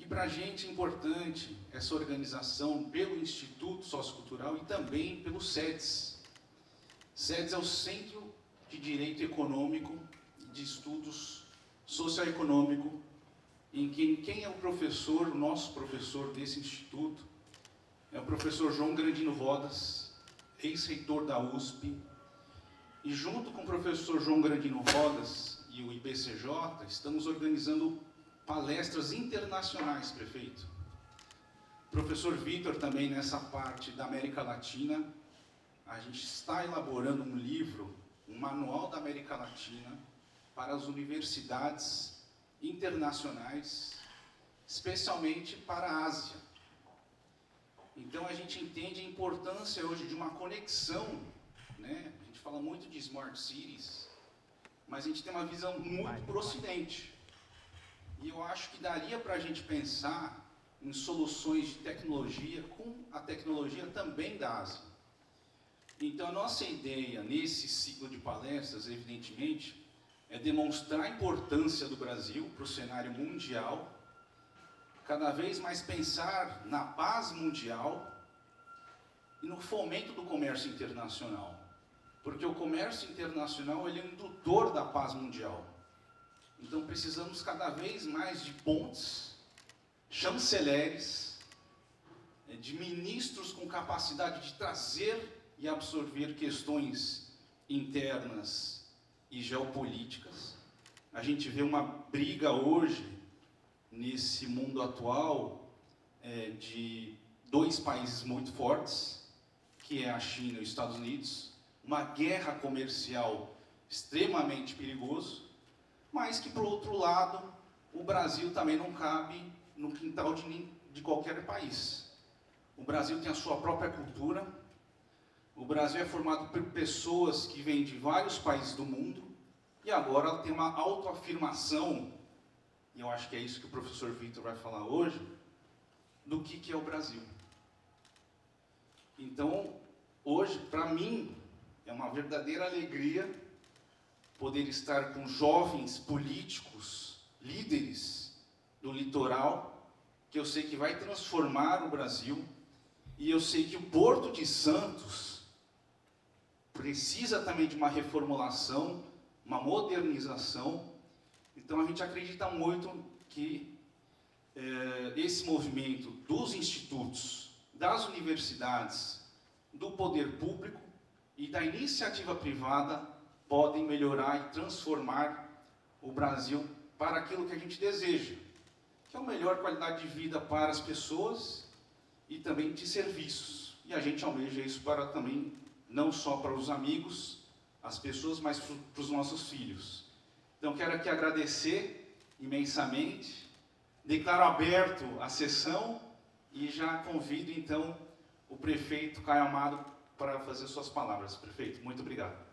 para a gente é importante essa organização pelo Instituto Sociocultural e também pelo SEDES. SEDES é o Centro de Direito Econômico de Estudos Socioeconômico, em que quem é o professor, o nosso professor desse instituto, é o professor João Grandino Rodas, ex-reitor da USP, e junto com o professor João Grandino Rodas e o IBCJ, estamos organizando palestras internacionais, prefeito. O professor Vitor também nessa parte da América Latina. A gente está elaborando um livro, um manual da América Latina para as universidades internacionais, especialmente para a Ásia. Então a gente entende a importância hoje de uma conexão, né? A gente fala muito de Smart Cities, mas a gente tem uma visão muito para o Ocidente. E eu acho que daria para a gente pensar em soluções de tecnologia com a tecnologia também da Ásia. Então, a nossa ideia nesse ciclo de palestras, evidentemente, é demonstrar a importância do Brasil para o cenário mundial, cada vez mais pensar na paz mundial e no fomento do comércio internacional. Porque o comércio internacional ele é um indutor da paz mundial. Então precisamos cada vez mais de pontes, chanceleres, de ministros com capacidade de trazer e absorver questões internas e geopolíticas. A gente vê uma briga hoje, nesse mundo atual, de dois países muito fortes, que é a China e os Estados Unidos, uma guerra comercial extremamente perigosa, mas que, por outro lado, o Brasil também não cabe no quintal de qualquer país. O Brasil tem a sua própria cultura, o Brasil é formado por pessoas que vêm de vários países do mundo, e agora ela tem uma autoafirmação, e eu acho que é isso que o professor Vitor vai falar hoje, do que é o Brasil. Então, hoje, para mim, é uma verdadeira alegria poder estar com jovens políticos, líderes do litoral, que eu sei que vai transformar o Brasil, e eu sei que o Porto de Santos precisa também de uma reformulação, uma modernização. Então a gente acredita muito que esse movimento dos institutos, das universidades, do poder público e da iniciativa privada podem melhorar e transformar o Brasil para aquilo que a gente deseja, que é a melhor qualidade de vida para as pessoas e também de serviços. E a gente almeja isso para também, não só para os amigos, as pessoas, mas para os nossos filhos. Então quero aqui agradecer imensamente, declaro aberto a sessão e já convido então o prefeito Caio Amado para fazer suas palavras. Prefeito, muito obrigado.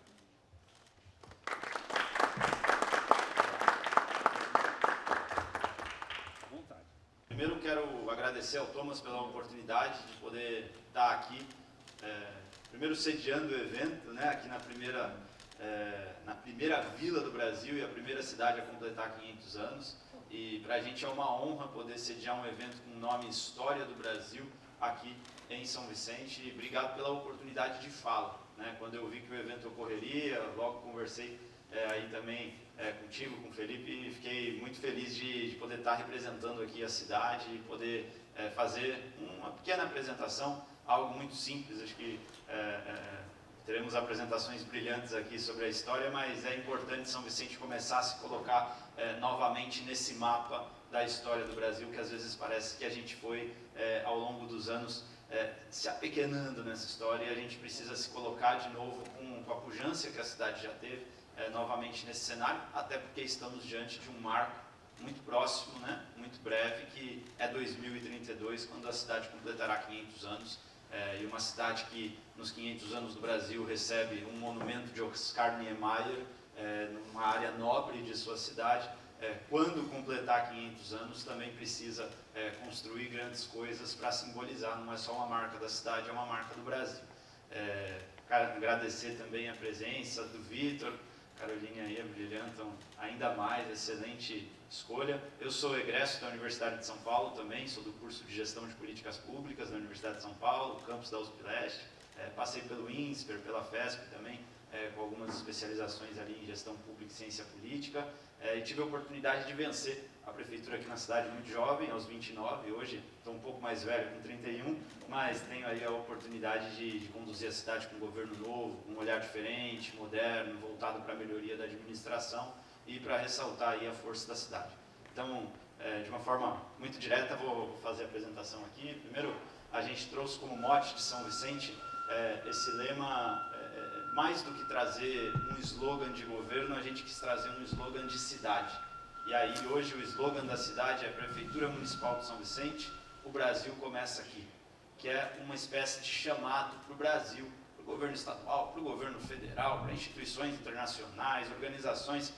Primeiro quero agradecer ao Thomas pela oportunidade de poder estar aqui, primeiro sediando o evento, né, aqui na primeira vila do Brasil e a primeira cidade a completar 500 anos. E para a gente é uma honra poder sediar um evento com o nome História do Brasil aqui em São Vicente. E obrigado pela oportunidade de fala, né? Quando eu vi que o evento ocorreria, logo conversei aí também contigo, com o Felipe, e fiquei muito feliz de poder estar representando aqui a cidade e poder fazer uma pequena apresentação, algo muito simples. Acho que teremos apresentações brilhantes aqui sobre a história, mas é importante São Vicente começar a se colocar novamente nesse mapa da história do Brasil, que às vezes parece que a gente foi, ao longo dos anos, se apequenando nessa história, e a gente precisa se colocar de novo com a pujança que a cidade já teve, novamente nesse cenário, até porque estamos diante de um marco muito próximo, né, muito breve, que é 2032, quando a cidade completará 500 anos, e uma cidade que nos 500 anos do Brasil recebe um monumento de Oscar Niemeyer, numa área nobre de sua cidade. Quando completar 500 anos, também precisa construir grandes coisas para simbolizar, não é só uma marca da cidade, é uma marca do Brasil. Agradecer também a presença do Vitor, Caroline e a Ia brilhantam ainda mais, excelente escolha. Eu sou egresso da Universidade de São Paulo também, sou do curso de Gestão de Políticas Públicas da Universidade de São Paulo, campus da USP Leste, passei pelo INSPER, pela FESP também, com algumas especializações ali em Gestão Pública e Ciência Política, e tive a oportunidade de vencer a prefeitura aqui na cidade muito jovem, aos 29, hoje estou um pouco mais velho, com 31, mas tenho aí a oportunidade de conduzir a cidade com um governo novo, com um olhar diferente, moderno, voltado para a melhoria da administração e para ressaltar aí a força da cidade. Então, de uma forma muito direta, vou fazer a apresentação aqui. Primeiro, a gente trouxe como mote de São Vicente esse lema, mais do que trazer um slogan de governo, a gente quis trazer um slogan de cidade. E aí, hoje, o slogan da cidade é Prefeitura Municipal de São Vicente, o Brasil começa aqui, que é uma espécie de chamado para o Brasil, para o governo estadual, para o governo federal, para instituições internacionais, organizações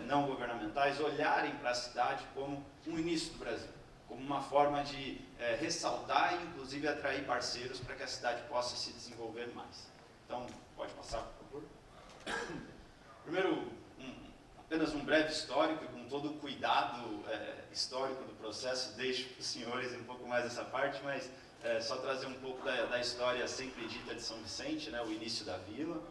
não governamentais, olharem para a cidade como um início do Brasil, como uma forma de ressaltar e, inclusive, atrair parceiros para que a cidade possa se desenvolver mais. Então, pode passar, por favor. Primeiro, apenas um breve histórico, e com todo o cuidado histórico do processo, deixo para os senhores um pouco mais essa parte, mas só trazer um pouco da história sempre dita de São Vicente, né, o início da vila.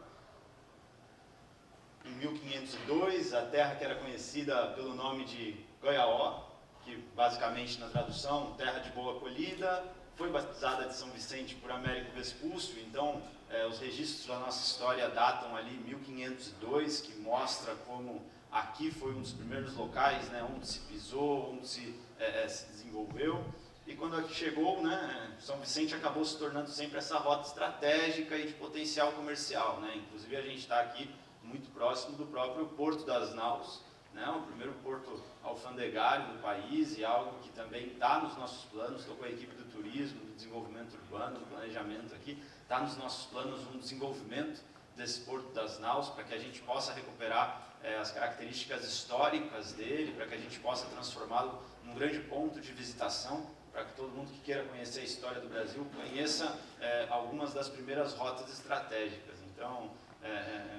Em 1502, a terra que era conhecida pelo nome de Goiaó, que basicamente na tradução, terra de boa acolhida, foi batizada de São Vicente por Américo Vespúcio. Então, os registros da nossa história datam ali 1502, que mostra como aqui foi um dos primeiros locais, né, onde se pisou, onde se desenvolveu. E quando aqui chegou, né, São Vicente acabou se tornando sempre essa rota estratégica e de potencial comercial, né? Inclusive a gente está aqui muito próximo do próprio Porto das Naus, né, o primeiro porto alfandegário do país, e algo que também está nos nossos planos. Estou com a equipe do turismo, do desenvolvimento urbano, do planejamento aqui, está nos nossos planos um desenvolvimento desse Porto das Naus, para que a gente possa recuperar as características históricas dele, para que a gente possa transformá-lo num grande ponto de visitação, para que todo mundo que queira conhecer a história do Brasil conheça algumas das primeiras rotas estratégicas. Então,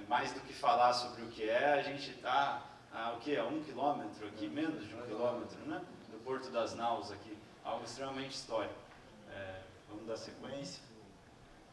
mais do que falar sobre o que a gente está a 1 quilômetro aqui, menos de 1 quilômetro, né, do Porto das Naus aqui, algo extremamente histórico. Vamos dar sequência.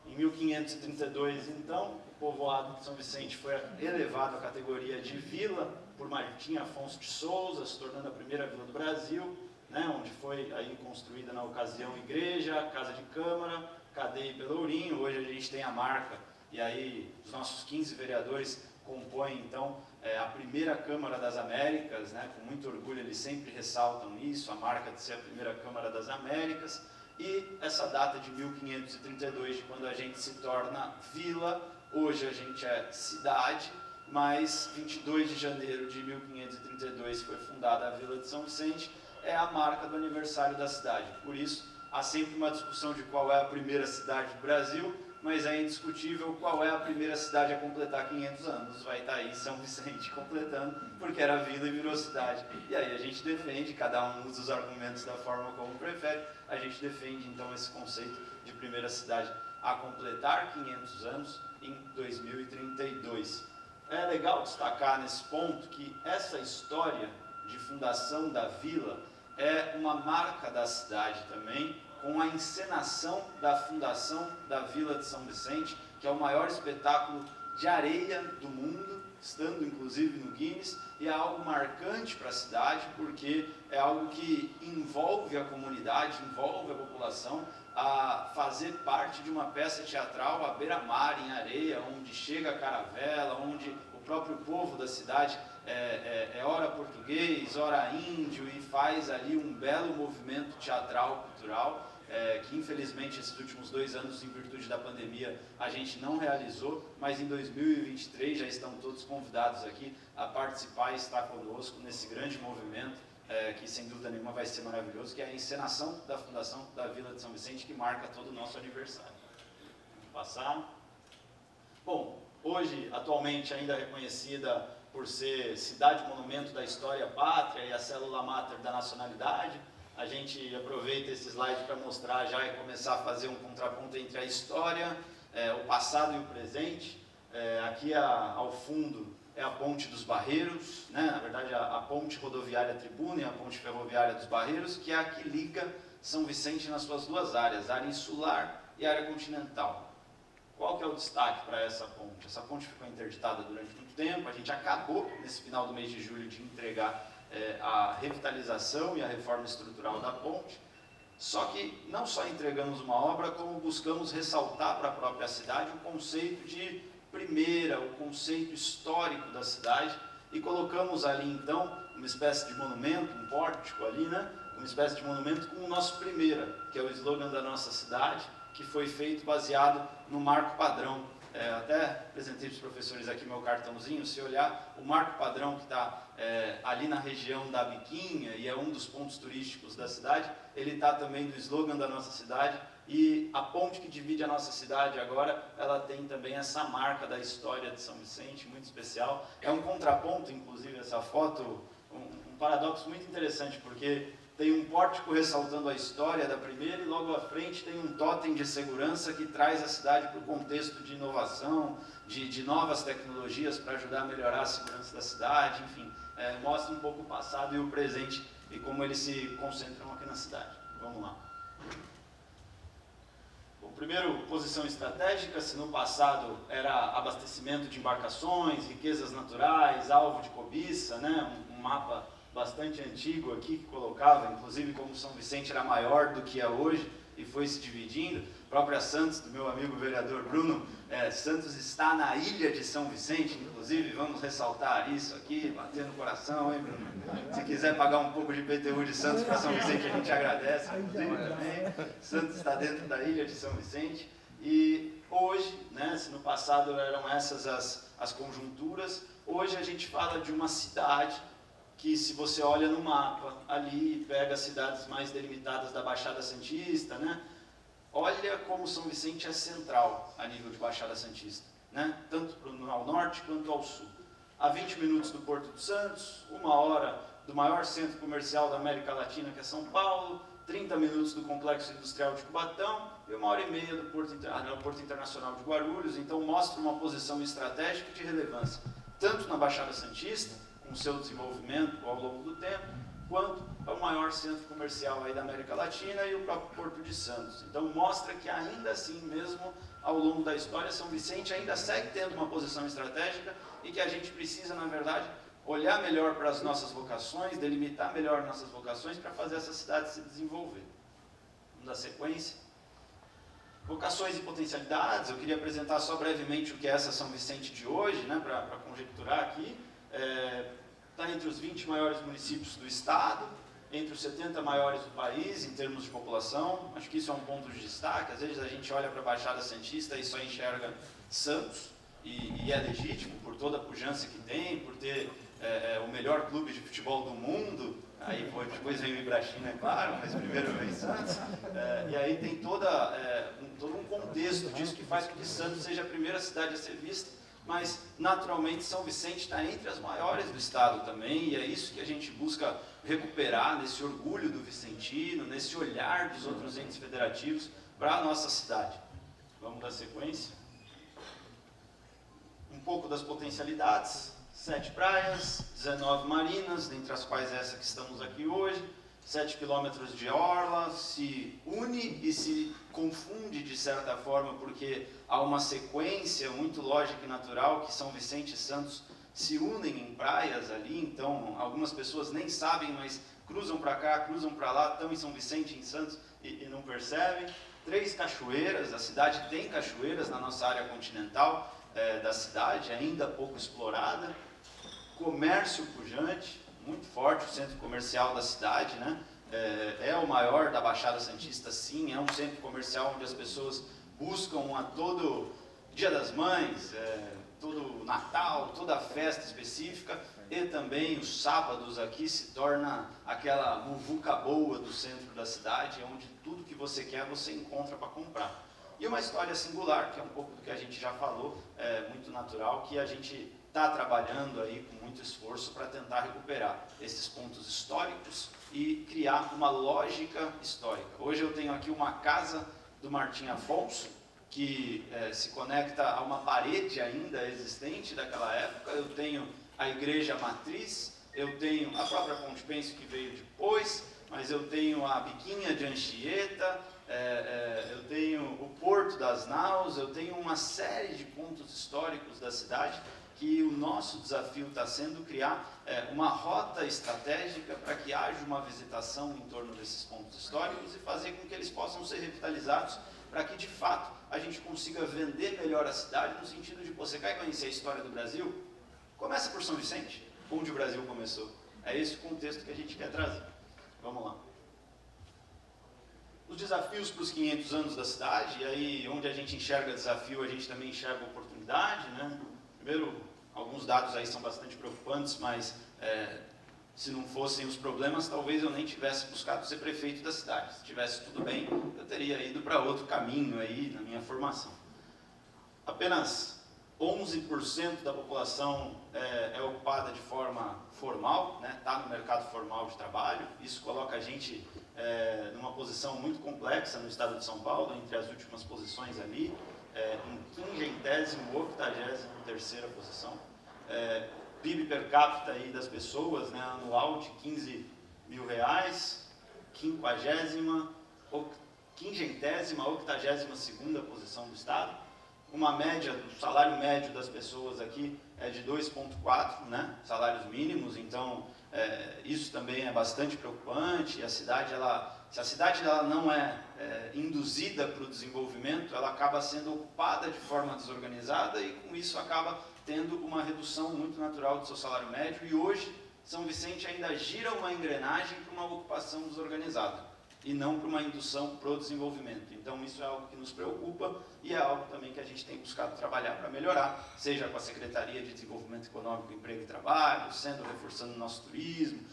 Em 1532, então, o povoado de São Vicente foi elevado à categoria de vila por Martim Afonso de Souza, se tornando a primeira vila do Brasil, né, onde foi aí construída na ocasião igreja, casa de câmara, cadeia e pelourinho. Hoje a gente tem a marca, e aí os nossos 15 vereadores compõem então a primeira Câmara das Américas, né, com muito orgulho eles sempre ressaltam isso, a marca de ser a primeira Câmara das Américas. E essa data de 1532, de quando a gente se torna vila, hoje a gente é cidade, mas 22 de janeiro de 1532 foi fundada a Vila de São Vicente, é a marca do aniversário da cidade. Por isso, há sempre uma discussão de qual é a primeira cidade do Brasil, mas é indiscutível qual é a primeira cidade a completar 500 anos. Vai estar aí São Vicente completando, porque era vila e virou cidade. E aí a gente defende, cada um usa os argumentos da forma como prefere, a gente defende então esse conceito de primeira cidade a completar 500 anos em 2032. É legal destacar nesse ponto que essa história de fundação da vila é uma marca da cidade também, com a encenação da fundação da Vila de São Vicente, que é o maior espetáculo de areia do mundo, estando inclusive no Guinness, e é algo marcante para a cidade, porque é algo que envolve a comunidade, envolve a população, a fazer parte de uma peça teatral à beira-mar, em areia, onde chega a caravela, onde o próprio povo da cidade ora português, ora índio, e faz ali um belo movimento teatral, cultural, que infelizmente esses últimos 2 anos, em virtude da pandemia, a gente não realizou, mas em 2023 já estão todos convidados aqui a participar e estar conosco nesse grande movimento, que sem dúvida nenhuma vai ser maravilhoso, que é a encenação da fundação da Vila de São Vicente, que marca todo o nosso aniversário. Vamos passar. Bom, hoje, atualmente ainda reconhecida por ser cidade-monumento da história pátria e a célula máter da nacionalidade, a gente aproveita esse slide para mostrar já e começar a fazer um contraponto entre a história, o passado e o presente. Aqui ao fundo é a Ponte dos Barreiros, né? Na verdade a Ponte Rodoviária Tribuna e a Ponte Ferroviária dos Barreiros, que é a que liga São Vicente nas suas duas áreas, a área insular e a área continental. Qual que é o destaque para essa ponte? Essa ponte ficou interditada durante muito tempo, a gente acabou, nesse final do mês de julho, de entregar a revitalização e a reforma estrutural da ponte, só que não só entregamos uma obra, como buscamos ressaltar para a própria cidade o conceito de primeira, o conceito histórico da cidade, e colocamos ali então uma espécie de monumento, um pórtico ali, né? Uma espécie de monumento com o nosso primeira, que é o slogan da nossa cidade, que foi feito baseado no marco padrão. Até apresentei para os professores aqui meu cartãozinho, se olhar o marco padrão que está ali na região da Biquinha, e é um dos pontos turísticos da cidade, ele está também no slogan da nossa cidade, e a ponte que divide a nossa cidade agora, ela tem também essa marca da história de São Vicente, muito especial. É um contraponto, inclusive, essa foto, um paradoxo muito interessante, porque tem um pórtico ressaltando a história da primeira e logo à frente tem um totem de segurança que traz a cidade para o contexto de inovação, de novas tecnologias para ajudar a melhorar a segurança da cidade, enfim, mostra um pouco o passado e o presente e como eles se concentram aqui na cidade. Vamos lá. Primeiro, posição estratégica. Se no passado era abastecimento de embarcações, riquezas naturais, alvo de cobiça, né? Um mapa bastante antigo aqui que colocava, inclusive como São Vicente era maior do que é hoje e foi se dividindo. A própria Santos, do meu amigo vereador Bruno, Santos está na ilha de São Vicente, inclusive, vamos ressaltar isso aqui, bater no coração, hein, Bruno? Se quiser pagar um pouco de IPTU de Santos para São Vicente, a gente agradece, inclusive, também. Santos está dentro da ilha de São Vicente e hoje, né, se no passado eram essas as conjunturas, hoje a gente fala de uma cidade que, se você olha no mapa ali, pega as cidades mais delimitadas da Baixada Santista, né? Olha como São Vicente é central a nível de Baixada Santista, né? Tanto ao norte quanto ao sul. A 20 minutos do Porto de Santos, 1 hora do maior centro comercial da América Latina, que é São Paulo, 30 minutos do Complexo Industrial de Cubatão e 1h30 do Porto Internacional de Guarulhos. Então mostra uma posição estratégica de relevância, tanto na Baixada Santista, com seu desenvolvimento ao longo do tempo, quanto ao maior centro comercial aí da América Latina e o próprio Porto de Santos. Então mostra que ainda assim, mesmo ao longo da história, São Vicente ainda segue tendo uma posição estratégica e que a gente precisa, na verdade, olhar melhor para as nossas vocações, delimitar melhor nossas vocações para fazer essa cidade se desenvolver. Vamos dar sequência. Vocações e potencialidades. Eu queria apresentar só brevemente o que é essa São Vicente de hoje, né, para conjecturar aqui. Está entre os 20 maiores municípios do estado, entre os 70 maiores do país em termos de população. Acho que isso é um ponto de destaque. Às vezes a gente olha para a Baixada Santista e só enxerga Santos, e é legítimo por toda a pujança que tem, por ter o melhor clube de futebol do mundo. Aí depois vem o Ibrachina, é claro, mas primeiro vem Santos. E aí tem todo um contexto disso que faz com que Santos seja a primeira cidade a ser vista. Mas, naturalmente, São Vicente está entre as maiores do estado também, e é isso que a gente busca recuperar, nesse orgulho do vicentino, nesse olhar dos outros entes federativos para a nossa cidade. Vamos dar sequência. Um pouco das potencialidades: 7 praias, 19 marinas, dentre as quais essa que estamos aqui hoje, 7 quilômetros de orla, se une e se confunde de certa forma, porque há uma sequência muito lógica e natural que São Vicente e Santos se unem em praias ali, então algumas pessoas nem sabem, mas cruzam para cá, cruzam para lá, estão em São Vicente, em Santos e não percebem. 3 cachoeiras, a cidade tem cachoeiras na nossa área continental da cidade, ainda pouco explorada. Comércio pujante, muito forte, o centro comercial da cidade, né? É o maior da Baixada Santista, sim, é um centro comercial onde as pessoas buscam a todo Dia das Mães, todo Natal, toda festa específica, e também os sábados aqui se torna aquela muvuca boa do centro da cidade, onde tudo que você quer você encontra para comprar. E uma história singular, que é um pouco do que a gente já falou, muito natural, que a gente está trabalhando aí com muito esforço para tentar recuperar esses pontos históricos e criar uma lógica histórica. Hoje eu tenho aqui uma casa do Martim Afonso, que se conecta a uma parede ainda existente daquela época. Eu tenho a igreja matriz, eu tenho a própria Ponte Pênsil que veio depois, mas eu tenho a Biquinha de Anchieta, eu tenho o Porto das Naus, eu tenho uma série de pontos históricos da cidade que o nosso desafio está sendo criar uma rota estratégica para que haja uma visitação em torno desses pontos históricos e fazer com que eles possam ser revitalizados, para que de fato a gente consiga vender melhor a cidade, no sentido de, você quer conhecer a história do Brasil? Começa por São Vicente, onde o Brasil começou. É esse o contexto que a gente quer trazer. Vamos lá. Os desafios para os 500 anos da cidade, e aí onde a gente enxerga desafio, a gente também enxerga oportunidade, né? Primeiro, alguns dados aí são bastante preocupantes, mas se não fossem os problemas, talvez eu nem tivesse buscado ser prefeito da cidade. Se tivesse tudo bem, eu teria ido para outro caminho aí na minha formação. Apenas 11% da população é ocupada de forma formal, né? Está no mercado formal de trabalho. Isso coloca a gente numa posição muito complexa no estado de São Paulo, entre as últimas posições ali, em 50ª, 83ª posição. PIB per capita aí das pessoas, né, anual de R$15 mil, 50ª, 82ª posição do estado. Uma média do salário médio das pessoas aqui é de 2,4, né, salários mínimos, então isso também é bastante preocupante. E a cidade, se a cidade não é induzida para o desenvolvimento, ela acaba sendo ocupada de forma desorganizada e com isso acaba tendo uma redução muito natural do seu salário médio. E hoje São Vicente ainda gira uma engrenagem para uma ocupação desorganizada e não para uma indução para o desenvolvimento. Então isso é algo que nos preocupa e é algo também que a gente tem buscado trabalhar para melhorar, seja com a Secretaria de Desenvolvimento Econômico, Emprego e Trabalho, sendo reforçando o nosso turismo,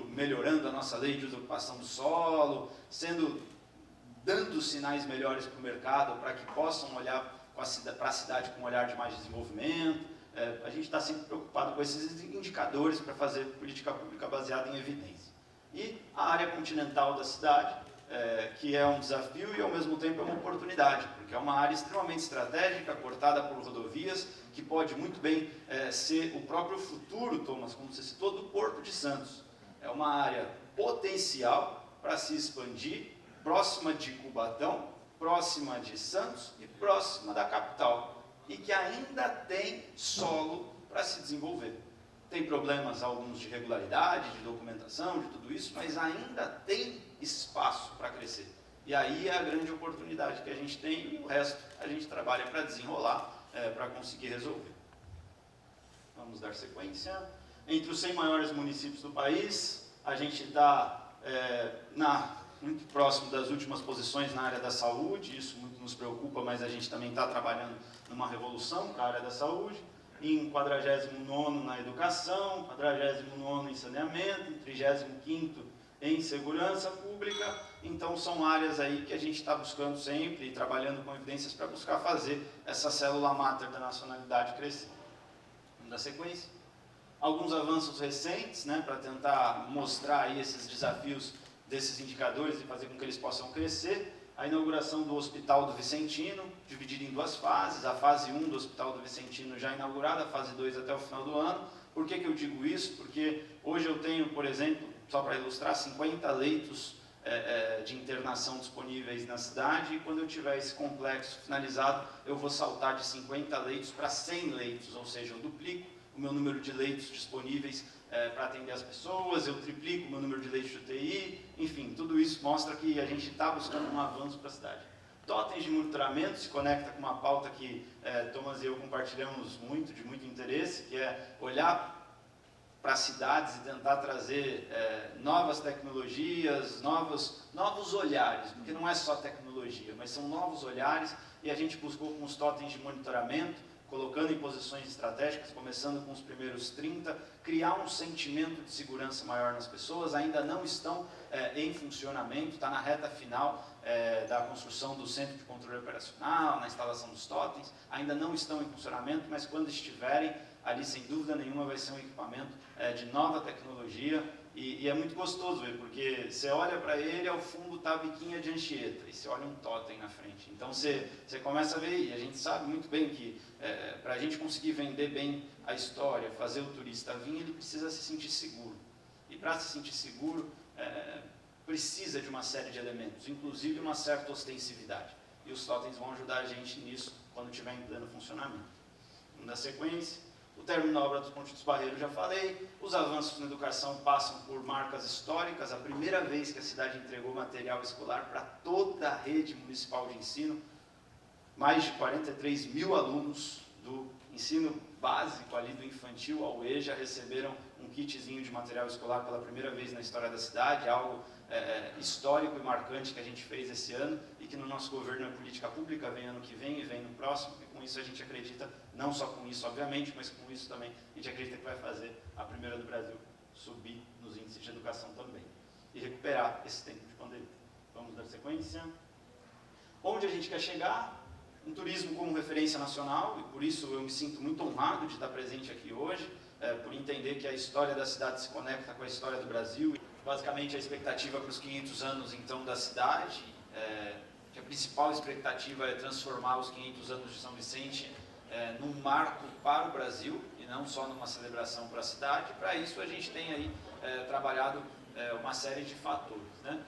melhorando a nossa lei de desocupação do solo, dando sinais melhores para o mercado, para que possam olhar para a cidade com um olhar de mais desenvolvimento. A gente está sempre preocupado com esses indicadores para fazer política pública baseada em evidência. E a área continental da cidade, que é um desafio e ao mesmo tempo é uma oportunidade, porque é uma área extremamente estratégica, cortada por rodovias, que pode muito bem ser o próprio futuro, Thomas, como você citou, do Porto de Santos. É uma área potencial para se expandir, próxima de Cubatão, próxima de Santos e próxima da capital, e que ainda tem solo para se desenvolver. Tem problemas, alguns de regularidade, de documentação, de tudo isso, mas ainda tem espaço para crescer. E aí é a grande oportunidade que a gente tem, e o resto a gente trabalha para desenrolar, para conseguir resolver. Vamos dar sequência. Entre os 100 maiores municípios do país, a gente está muito próximo das últimas posições na área da saúde. Isso muito nos preocupa, mas a gente também está trabalhando numa revolução para a área da saúde. Em 49º na educação, 49º em saneamento, em 35º em segurança pública. Então são áreas aí que a gente está buscando sempre e trabalhando com evidências para buscar fazer essa célula máter da nacionalidade crescer. Vamos dar sequência. Alguns avanços recentes, né, para tentar mostrar aí esses desafios desses indicadores e fazer com que eles possam crescer. A inauguração do Hospital do Vicentino, dividido em duas fases. A fase 1 do Hospital do Vicentino já inaugurada, a fase 2 até o final do ano. Por que eu digo isso? Porque hoje eu tenho, por exemplo, só para ilustrar, 50 leitos de internação disponíveis na cidade, e quando eu tiver esse complexo finalizado, eu vou saltar de 50 leitos para 100 leitos, ou seja, eu duplico o meu número de leitos disponíveis para atender as pessoas, eu triplico o meu número de leitos de UTI, enfim, tudo isso mostra que a gente está buscando um avanço para a cidade. Totens de monitoramento se conecta com uma pauta que Thomas e eu compartilhamos de muito interesse, que é olhar para cidades e tentar trazer novas tecnologias, novos olhares, porque não é só tecnologia, mas são novos olhares, e a gente buscou com os totens de monitoramento, colocando em posições estratégicas, começando com os primeiros 30, criar um sentimento de segurança maior nas pessoas. Ainda não estão em funcionamento, está na reta final da construção do centro de controle operacional, na instalação dos totens, ainda não estão em funcionamento, mas quando estiverem, ali sem dúvida nenhuma vai ser um equipamento de nova tecnologia, E é muito gostoso ver, porque você olha para ele, ao fundo está a biquinha de Anchieta, e você olha um totem na frente. Então você começa a ver, e a gente sabe muito bem que para a gente conseguir vender bem a história, fazer o turista vir, ele precisa se sentir seguro. E para se sentir seguro, precisa de uma série de elementos, inclusive uma certa ostensividade. E os totens vão ajudar a gente nisso quando estiver em pleno funcionamento. Vamos dar sequência. O término da obra dos Pontes dos Barreiros, já falei. Os avanços na educação passam por marcas históricas. A primeira vez que a cidade entregou material escolar para toda a rede municipal de ensino. Mais de 43 mil alunos do ensino básico, ali do infantil ao EJA, receberam um kitzinho de material escolar pela primeira vez na história da cidade, algo histórico e marcante que a gente fez esse ano e que no nosso governo é política pública, vem ano que vem e vem no próximo, e com isso a gente acredita, não só com isso obviamente, mas com isso também a gente acredita que vai fazer a primeira do Brasil subir nos índices de educação também e recuperar esse tempo de pandemia. Vamos dar sequência. Onde a gente quer chegar? Um turismo como referência nacional, e por isso eu me sinto muito honrado de estar presente aqui hoje, por entender que a história da cidade se conecta com a história do Brasil. Basicamente a expectativa para os 500 anos então da cidade, que a principal expectativa é transformar os 500 anos de São Vicente num marco para o Brasil, e não só numa celebração para a cidade. Para isso a gente tem aí trabalhado uma série de fatores, né?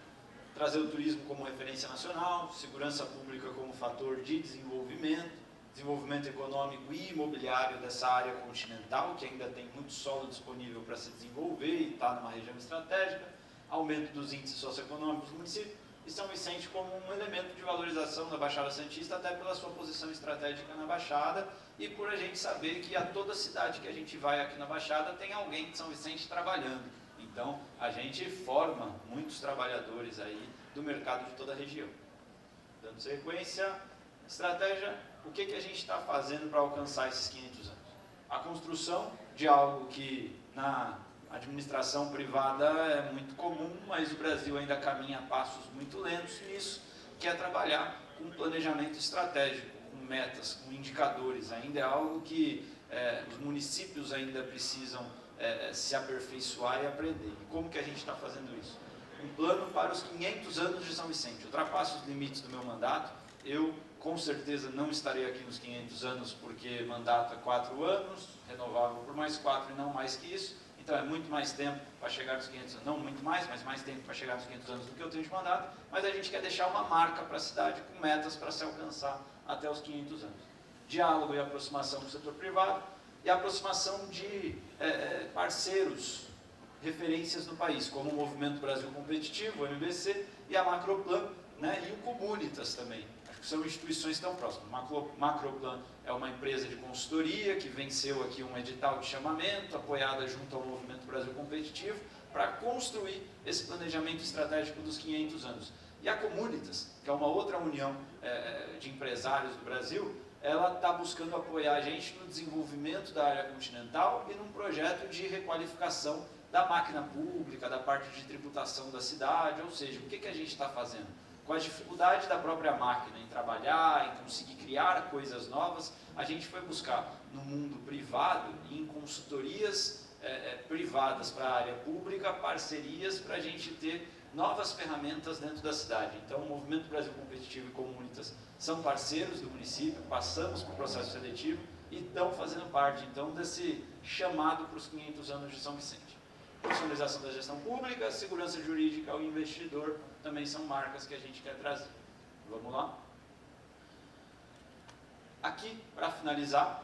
Trazer o turismo como referência nacional, segurança pública como fator de desenvolvimento, desenvolvimento econômico e imobiliário dessa área continental, que ainda tem muito solo disponível para se desenvolver e está numa região estratégica, aumento dos índices socioeconômicos do município, e São Vicente como um elemento de valorização da Baixada Santista, até pela sua posição estratégica na Baixada, e por a gente saber que a toda cidade que a gente vai aqui na Baixada tem alguém de São Vicente trabalhando. Então, a gente forma muitos trabalhadores aí do mercado de toda a região. Dando sequência, estratégia, o que a gente está fazendo para alcançar esses 500 anos? A construção de algo que na administração privada é muito comum, mas o Brasil ainda caminha a passos muito lentos nisso, que é trabalhar com planejamento estratégico, com metas, com indicadores. Ainda é algo que os municípios ainda precisam se aperfeiçoar e aprender. E como que a gente está fazendo isso? Um plano para os 500 anos de São Vicente. Ultrapasso os limites do meu mandato. Eu, com certeza, não estarei aqui nos 500 anos, porque mandato é 4 anos, renovável por mais 4 e não mais que isso. Então é muito mais tempo para chegar nos 500 anos. Não muito mais, mas mais tempo para chegar nos 500 anos do que eu tenho de mandato. Mas a gente quer deixar uma marca para a cidade com metas para se alcançar até os 500 anos. Diálogo e aproximação com o setor privado. E a aproximação de parceiros, referências no país, como o Movimento Brasil Competitivo, o MBC, e a Macroplan, né, e o Comunitas também. Acho que são instituições tão próximas. Macroplan é uma empresa de consultoria que venceu aqui um edital de chamamento, apoiada junto ao Movimento Brasil Competitivo, para construir esse planejamento estratégico dos 500 anos. E a Comunitas, que é uma outra união de empresários do Brasil, ela está buscando apoiar a gente no desenvolvimento da área continental e num projeto de requalificação da máquina pública, da parte de tributação da cidade, ou seja, o que a gente está fazendo? Com a dificuldade da própria máquina em trabalhar, em conseguir criar coisas novas, a gente foi buscar no mundo privado e em consultorias privadas para a área pública, parcerias para a gente ter novas ferramentas dentro da cidade. Então, o Movimento Brasil Competitivo e Comunitas são parceiros do município, passamos por processo seletivo e estão fazendo parte, então, desse chamado para os 500 anos de São Vicente. Profissionalização da gestão pública, segurança jurídica ao investidor, também são marcas que a gente quer trazer. Vamos lá? Aqui, para finalizar,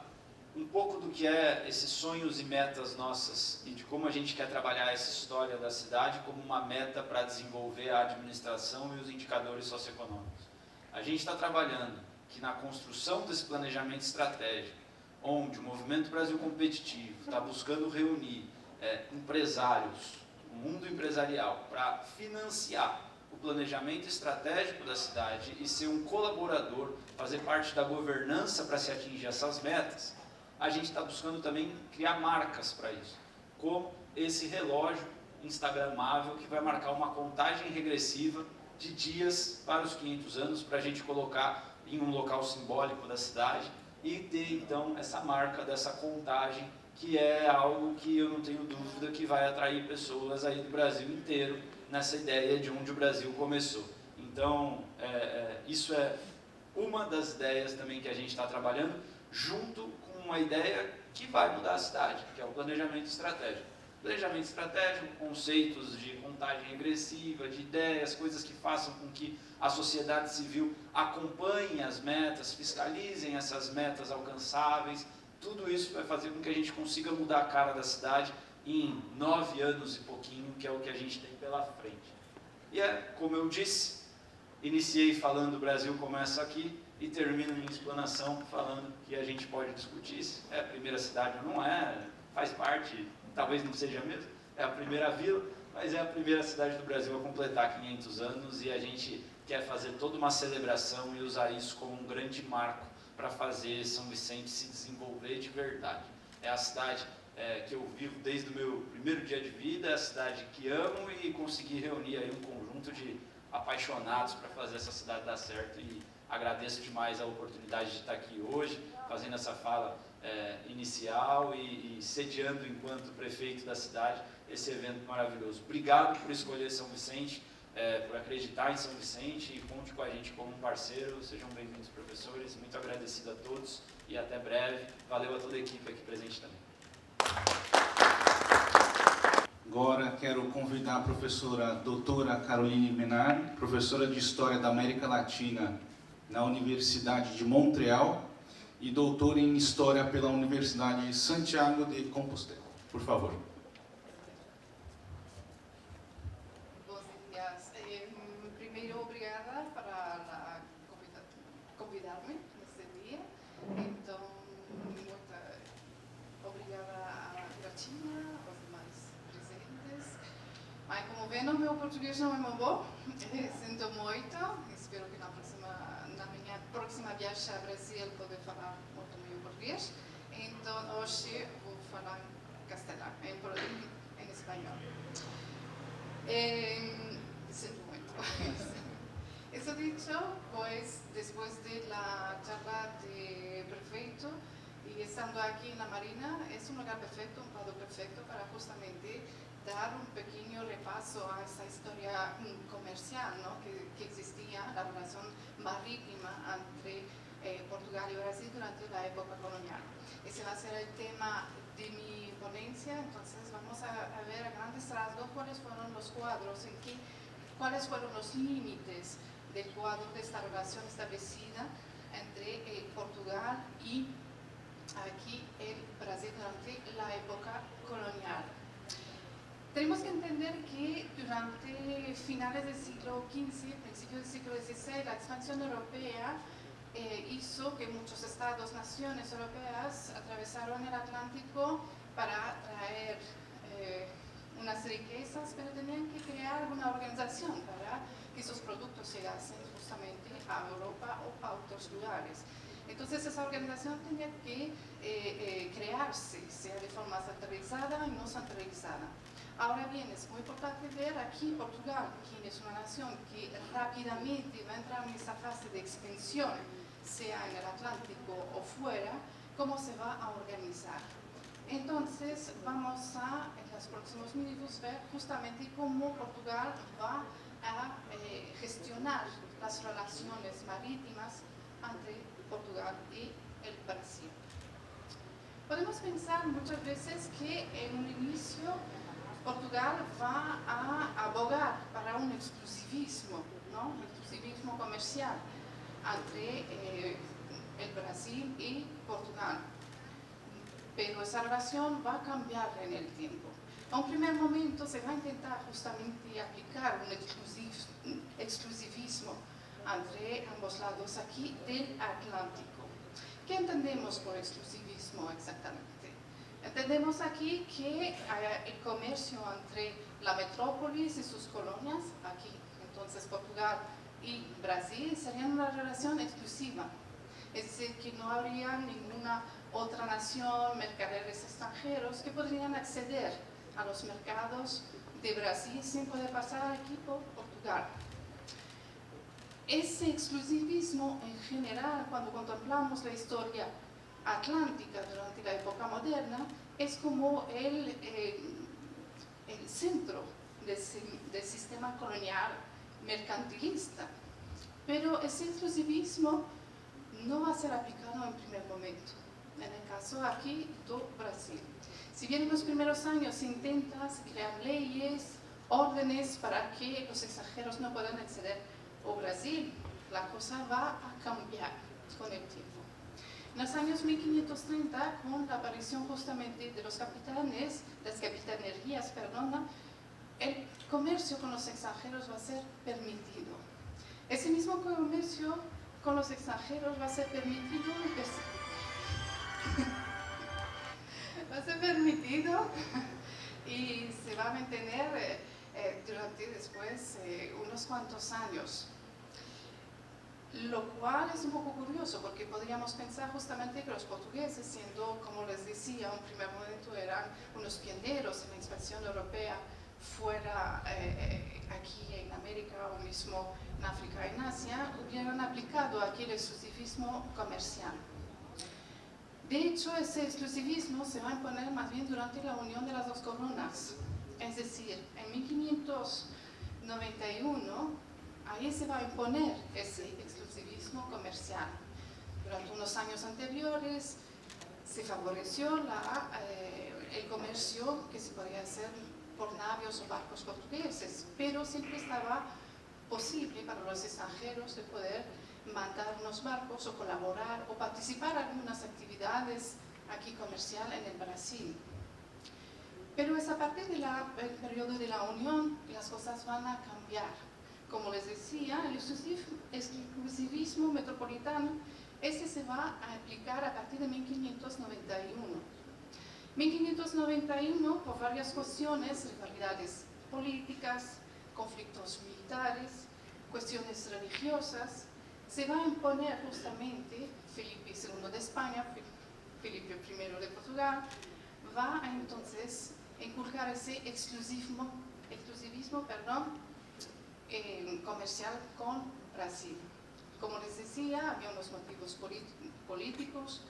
um pouco do que é esses sonhos e metas nossas e de como a gente quer trabalhar essa história da cidade como uma meta para desenvolver a administração e os indicadores socioeconômicos. A gente está trabalhando que na construção desse planejamento estratégico, onde o Movimento Brasil Competitivo está buscando reunir empresários, o mundo empresarial, para financiar o planejamento estratégico da cidade e ser um colaborador, fazer parte da governança para se atingir essas metas, a gente está buscando também criar marcas para isso, como esse relógio instagramável que vai marcar uma contagem regressiva de dias para os 500 anos, para a gente colocar em um local simbólico da cidade e ter então essa marca dessa contagem que é algo que eu não tenho dúvida que vai atrair pessoas aí do Brasil inteiro nessa ideia de onde o Brasil começou. Então, isso é uma das ideias também que a gente está trabalhando, junto com uma ideia que vai mudar a cidade, que é o planejamento estratégico. Planejamento estratégico, conceitos de contagem regressiva, de ideias, coisas que façam com que a sociedade civil acompanhe as metas, fiscalizem essas metas alcançáveis. Tudo isso vai fazer com que a gente consiga mudar a cara da cidade em 9 anos e pouquinho, que é o que a gente tem pela frente. E como eu disse, iniciei falando o Brasil começa aqui e termino minha explanação falando que a gente pode discutir se é a primeira cidade ou não é, faz parte, talvez não seja mesmo, é a primeira vila, mas é a primeira cidade do Brasil a completar 500 anos e a gente quer fazer toda uma celebração e usar isso como um grande marco para fazer São Vicente se desenvolver de verdade. É a cidade que eu vivo desde o meu primeiro dia de vida, é a cidade que amo e consegui reunir aí um conjunto de apaixonados para fazer essa cidade dar certo e agradeço demais a oportunidade de estar aqui hoje, fazendo essa fala inicial e sediando enquanto prefeito da cidade esse evento maravilhoso. Obrigado por escolher São Vicente, por acreditar em São Vicente e conte com a gente como um parceiro. Sejam bem-vindos, professores, muito agradecido a todos e até breve. Valeu a toda a equipe aqui presente também. Agora quero convidar a professora doutora Caroline Menard, professora de História da América Latina na Universidade de Montreal e doutora em História pela Universidade de Santiago de Compostela. Por favor. Bom dias. Primeiro, obrigada para convidar-me neste dia. Então, muito obrigada a Gratina, aos demais presentes. Mas, como vêem, o meu português não é muito bom. Sinto muito. Espero que na minha próxima viagem a Brasil poder falar muito meu português. Então, hoje vou falar em castelhano, em espanhol. Siento mucho. Eso dicho, pues después de la charla de prefecto y estando aquí en la Marina, es un lugar perfecto, un prado perfecto para justamente dar un pequeño repaso a esa historia comercial, ¿no? que existía, la relación marítima entre Portugal y Brasil durante la época colonial. Ese va a ser el tema de mi ponencia, entonces vamos a ver a grandes rasgos cuáles fueron los cuadros, cuáles fueron los límites del cuadro de esta relación establecida entre Portugal y aquí el Brasil durante la época colonial. Tenemos que entender que durante finales del siglo XV, principios del siglo XVI, la expansión europea hizo que muchos estados, naciones europeas atravesaron el Atlántico para traer unas riquezas, pero tenían que crear una organización para que esos productos llegasen justamente a Europa o a otros lugares. Entonces esa organización tenía que crearse, sea de forma centralizada y no centralizada. Ahora bien, es muy importante ver aquí Portugal, que es una nación que rápidamente va a entrar en esta fase de expansión, sea en el Atlántico o fuera, cómo se va a organizar. Entonces vamos a, en los próximos minutos, ver justamente cómo Portugal va a gestionar las relaciones marítimas entre Portugal y el Brasil. Podemos pensar muchas veces que en un inicio Portugal va a abogar para un exclusivismo, ¿no? Un exclusivismo comercial entre el Brasil y Portugal. Pero esa relación va a cambiar en el tiempo. A un primer momento se va a intentar justamente aplicar un exclusivismo entre ambos lados aquí del Atlántico. ¿Qué entendemos por exclusivismo exactamente? Entendemos aquí que el comercio entre la metrópolis y sus colonias, aquí entonces Portugal y Brasil, serían una relación exclusiva. Es decir, que no habría ninguna otra nación, mercaderes extranjeros, que podrían acceder a los mercados de Brasil sin poder pasar aquí por Portugal. Ese exclusivismo en general, cuando contemplamos la historia atlántica durante la época moderna, es como el centro del sistema colonial mercantilista. Pero ese exclusivismo no va a ser aplicado en primer momento. En el caso aquí de Brasil. Si bien en los primeros años se intenta crear leyes, órdenes para que los extranjeros no puedan acceder a Brasil, la cosa va a cambiar con el tiempo. En los años 1530, con la aparición justamente de los capitanes, las capitanerías, perdona, el comercio con los extranjeros va a ser permitido. Ese mismo comercio con los extranjeros va a ser permitido y se va a mantener durante después unos cuantos años. Lo cual es un poco curioso porque podríamos pensar justamente que los portugueses, siendo, como les decía, en un primer momento eran unos pioneros en la expansión europea fuera aquí en América o mismo en África y en Asia, hubieran aplicado aquí el exclusivismo comercial. De hecho, ese exclusivismo se va a imponer más bien durante la unión de las dos coronas. Es decir, en 1591, ahí se va a imponer ese exclusivismo comercial. Durante unos años anteriores se favoreció el comercio que se podía hacer por navios o barcos portugueses, pero siempre estaba posible para los extranjeros de poder mandar unos barcos o colaborar o participar en algunas actividades aquí comercial en el Brasil. Pero es a partir del periodo de la Unión que las cosas van a cambiar. Como les decía, el exclusivismo metropolitano, ese se va a aplicar a partir de 1591. 1591, por varias cuestiones, rivalidades políticas, conflictos militares, cuestiones religiosas, se va a imponer justamente Felipe II de España, Felipe I de Portugal, va a entonces inculcar ese exclusivismo comercial con Brasil. Como les decía, había unos motivos políticos,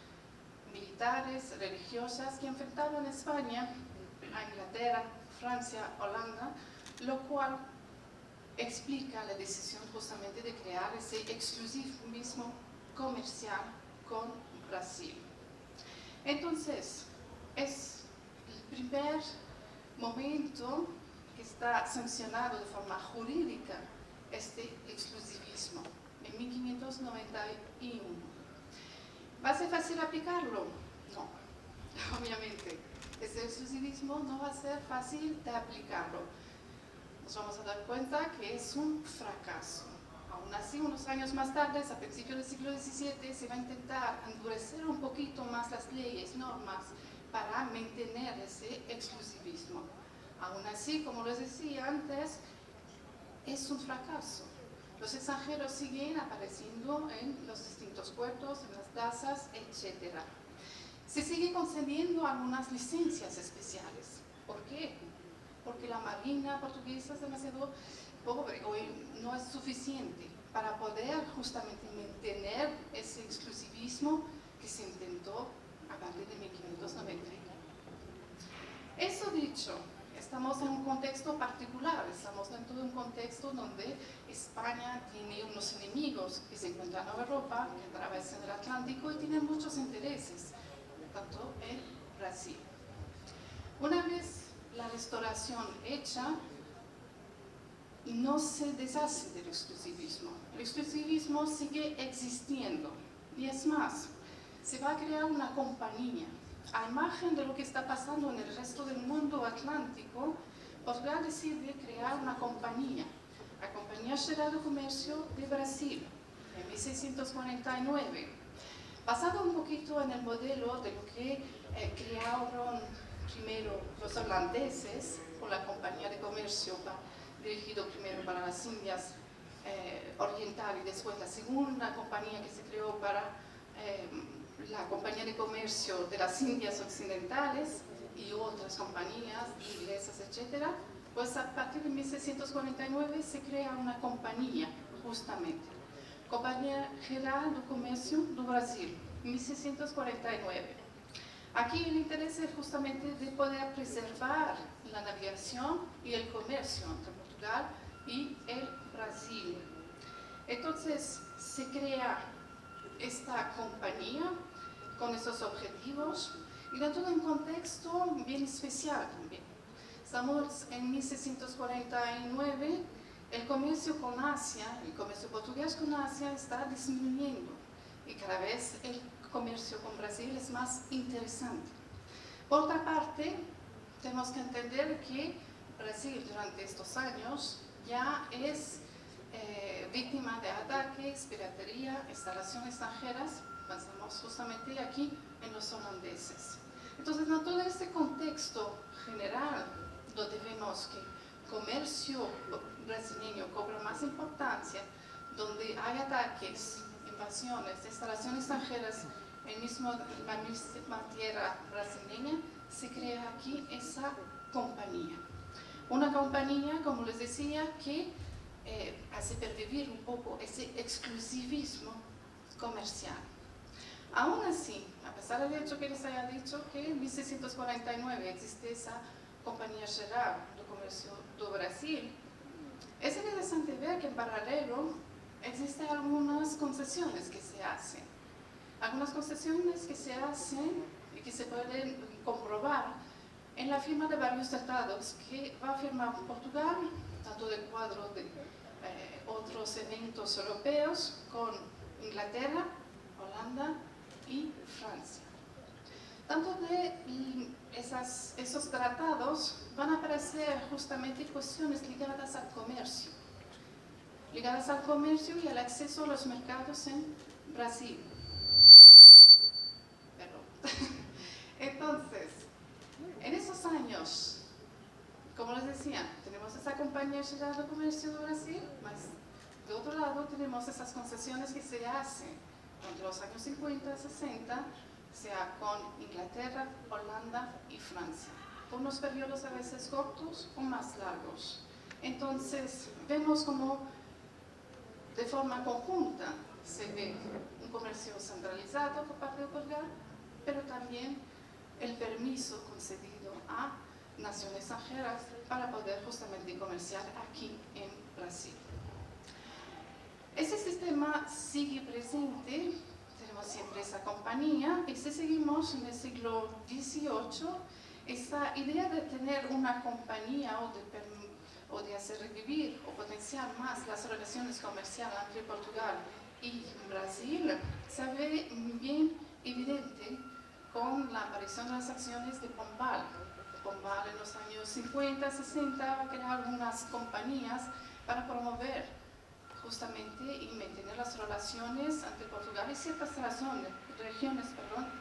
militares, religiosas que enfrentaban a España, a Inglaterra, Francia, Holanda, lo cual explica la decisión justamente de crear ese exclusivismo comercial con Brasil. Entonces, es el primer momento que está sancionado de forma jurídica este exclusivismo, en 1591. ¿Va a ser fácil aplicarlo? No, obviamente. Este exclusivismo no va a ser fácil de aplicarlo. Nos vamos a dar cuenta que es un fracaso. Aún así, unos años más tarde, a principios del siglo XVII, se va a intentar endurecer un poquito más las leyes, normas, para mantener ese exclusivismo. Aún así, como les decía antes, es un fracaso. Los extranjeros siguen apareciendo en los distintos puertos, en las plazas, etc. Se sigue concediendo algunas licencias especiales. ¿Por qué? Porque la marina portuguesa es demasiado pobre o no es suficiente para poder justamente mantener ese exclusivismo que se intentó a partir de 1591. Eso dicho, estamos en un contexto particular, estamos dentro de un contexto donde España tiene unos enemigos que se encuentran en Europa, que atravesan el Atlántico y tienen muchos intereses, tanto en Brasil. Una vez la restauración hecha, no se deshace del exclusivismo. El exclusivismo sigue existiendo. Y es más, se va a crear una compañía. A imagen de lo que está pasando en el resto del mundo atlántico, Portugal decide crear una compañía, la Compañía Geral de Comercio de Brasil, en 1649. Basado un poquito en el modelo de lo que crearon primero los holandeses, con la Compañía de Comercio dirigido primero para las Indias Oriental y después la segunda compañía que se creó para la Compañía de Comercio de las Indias Occidentales y otras compañías inglesas, etc. Pues a partir de 1649 se crea una compañía, justamente, Compañía Geral do Comércio do Brasil, 1649. Aquí el interés es justamente de poder preservar la navegación y el comercio entre Portugal y el Brasil. Entonces se crea esta compañía con esos objetivos y dentro de un contexto bien especial también. Estamos en 1649, el comercio con Asia, el comercio portugués con Asia está disminuyendo y cada vez el comercio con Brasil es más interesante. Por otra parte, tenemos que entender que Brasil durante estos años ya es víctima de ataques, piratería, instalaciones extranjeras. Pensamos justamente aquí en los holandeses. Entonces, en todo este contexto general, donde vemos que el comercio brasileño cobra más importancia, donde hay ataques, invasiones, instalaciones extranjeras en la misma tierra brasileña, se crea aquí esa compañía. Una compañía, como les decía, que hace pervivir un poco ese exclusivismo comercial. Aún así, a pesar del hecho que les haya dicho que en 1649 existe esa Compañía Geral do Comercio do Brasil, es interesante ver que en paralelo existen algunas concesiones que se hacen. Algunas concesiones que se hacen y que se pueden comprobar en la firma de varios tratados que va a firmar Portugal, tanto del cuadro de otros eventos europeos, con Inglaterra, Holanda y Francia. Tanto de esos tratados van a aparecer justamente cuestiones ligadas al comercio y al acceso a los mercados en Brasil. Entonces, en esos años, como les decía, tenemos esa Compañía Geral do Comercio do Brasil, mas de otro lado tenemos esas concesiones que se hacen entre los años 50 y 60, sea con Inglaterra, Holanda y Francia, por unos periodos a veces cortos o más largos. Entonces, vemos como de forma conjunta se ve un comercio centralizado por parte de Portugal, pero también el permiso concedido a naciones extranjeras para poder justamente comerciar aquí en Brasil. Ese sistema sigue presente, tenemos siempre esa compañía, y si seguimos en el siglo XVIII, esa idea de tener una compañía o de hacer revivir o potenciar más las relaciones comerciales entre Portugal y Brasil se ve bien evidente con la aparición de las acciones de Pombal. Pombal en los años 50, 60 va a crear algunas compañías para promover justamente y mantener las relaciones entre Portugal y ciertas regiones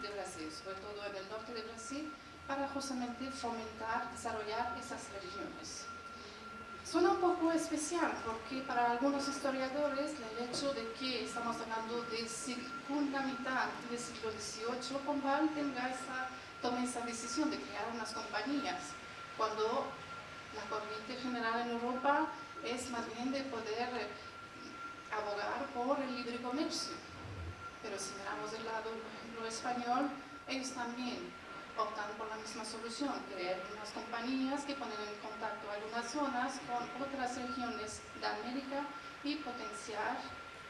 de Brasil, sobre todo en el norte de Brasil, para justamente fomentar, desarrollar esas regiones. Suena un poco especial porque para algunos historiadores el hecho de que estamos hablando de segunda mitad del siglo XVIII, Pombal tome esa decisión de crear unas compañías, cuando la corriente general en Europa es más bien de poder abogar por el libre comercio. Pero si miramos del lado, por ejemplo, español, ellos también optan por la misma solución, crear unas compañías que ponen en contacto algunas zonas con otras regiones de América y potenciar,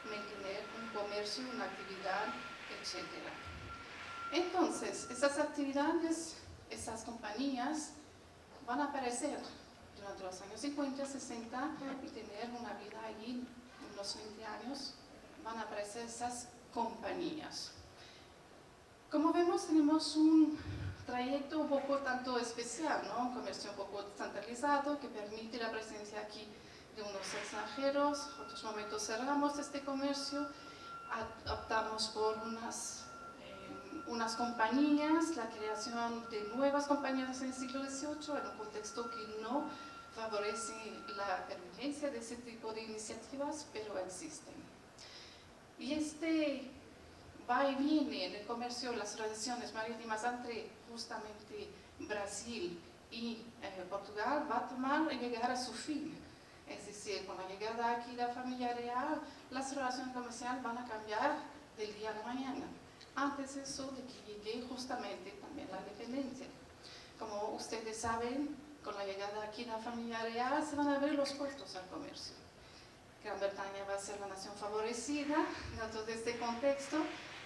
mantener un comercio, una actividad, etc. Entonces, esas actividades, esas compañías van a aparecer durante los años 50, 60 y tener una vida allí, unos 20 años, van a aparecer esas compañías. Como vemos, tenemos un trayecto un poco tanto especial, ¿no? Un comercio un poco centralizado que permite la presencia aquí de unos extranjeros. En otros momentos cerramos este comercio, optamos por unas compañías, la creación de nuevas compañías en el siglo XVIII, en un contexto que no favorece la pervivencia de ese tipo de iniciativas, pero existen. Y este va y viene en el comercio, las relaciones marítimas entre justamente Brasil y Portugal va a tomar y llegar a su fin. Es decir, con la llegada aquí de la familia real, las relaciones comerciales van a cambiar del día a la mañana. antes de eso, de que llegue justamente también la independencia. Como ustedes saben, con la llegada aquí de la familia real se van a abrir los puertos al comercio. Gran Bretaña va a ser la nación favorecida dentro de este contexto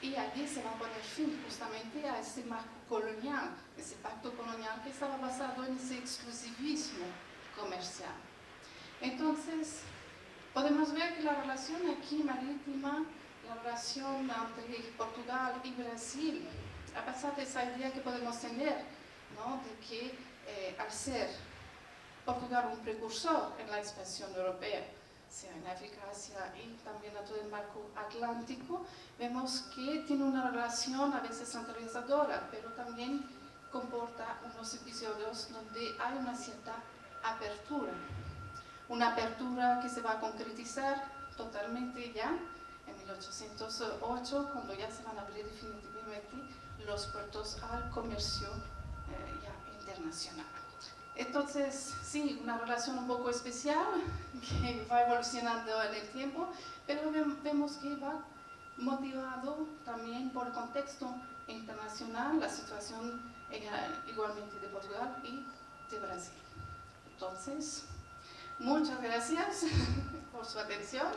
y allí se va a poner fin justamente a ese marco colonial, ese pacto colonial que estaba basado en ese exclusivismo comercial. Entonces, podemos ver que la relación aquí marítima, la relación entre Portugal y Brasil, a pesar de esa idea que podemos tener, ¿no?, de que al ser Portugal un precursor en la expansión europea, sea en África, Asia y también a todo el marco atlántico, vemos que tiene una relación a veces centralizadora, pero también comporta unos episodios donde hay una cierta apertura. Una apertura que se va a concretizar totalmente ya en 1808, cuando ya se van a abrir definitivamente los puertos al comercio ya internacional. Entonces, sí, una relación un poco especial que va evolucionando en el tiempo, pero vemos que va motivado también por el contexto internacional, la situación igualmente de Portugal y de Brasil. Entonces, muchas gracias por su atención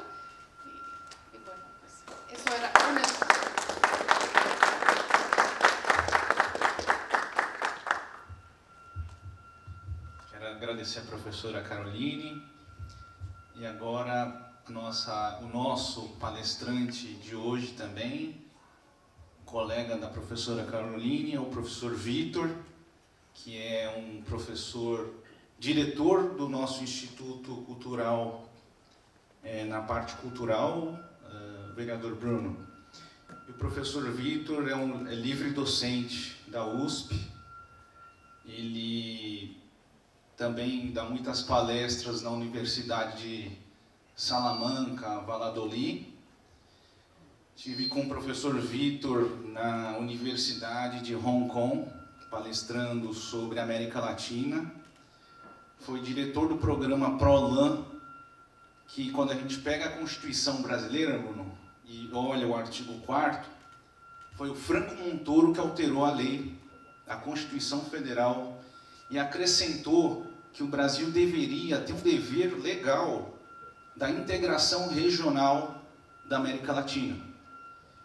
y bueno, pues eso era una... Quero agradecer a professora Caroline e agora o nosso palestrante de hoje também, colega da professora Caroline, é o professor Vitor, que é um professor, diretor do nosso Instituto Cultural, na parte cultural, vereador Bruno. E o professor Vitor é livre docente da USP, ele também dá muitas palestras na Universidade de Salamanca, Valladolid. Estive com o professor Vitor na Universidade de Hong Kong, palestrando sobre a América Latina. Foi diretor do programa PROLAN, que quando a gente pega a Constituição brasileira, Bruno, e olha o artigo 4º, foi o Franco Montoro que alterou a lei, a Constituição Federal, e acrescentou que o Brasil deveria ter um dever legal da integração regional da América Latina.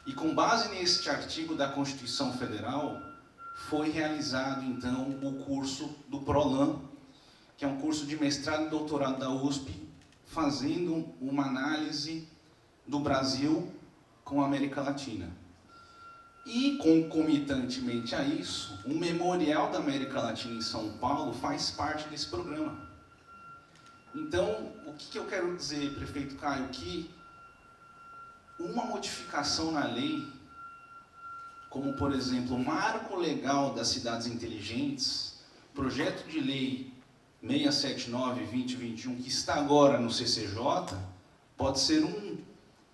E com base neste artigo da Constituição Federal, foi realizado então o curso do PROLAN, que é um curso de mestrado e doutorado da USP, fazendo uma análise do Brasil com a América Latina. E, concomitantemente a isso, o Memorial da América Latina em São Paulo faz parte desse programa. Então, o que eu quero dizer, prefeito Caio, que uma modificação na lei, como, por exemplo, o Marco Legal das Cidades Inteligentes, projeto de lei 679/2021, que está agora no CCJ, pode ser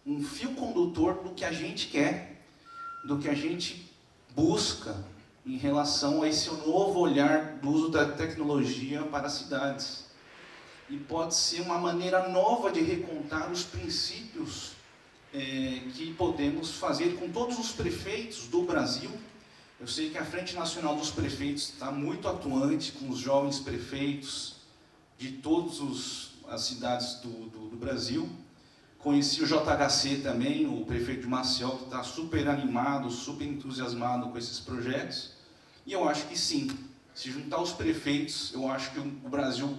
um fio condutor do que a gente quer, do que a gente busca em relação a esse novo olhar do uso da tecnologia para as cidades. E pode ser uma maneira nova de recontar os princípios que podemos fazer com todos os prefeitos do Brasil. Eu sei que a Frente Nacional dos Prefeitos está muito atuante com os jovens prefeitos de todas as cidades do Brasil. Conheci o JHC também, o prefeito de Maceió, que está super animado, super entusiasmado com esses projetos. E eu acho que sim, se juntar os prefeitos, eu acho que o Brasil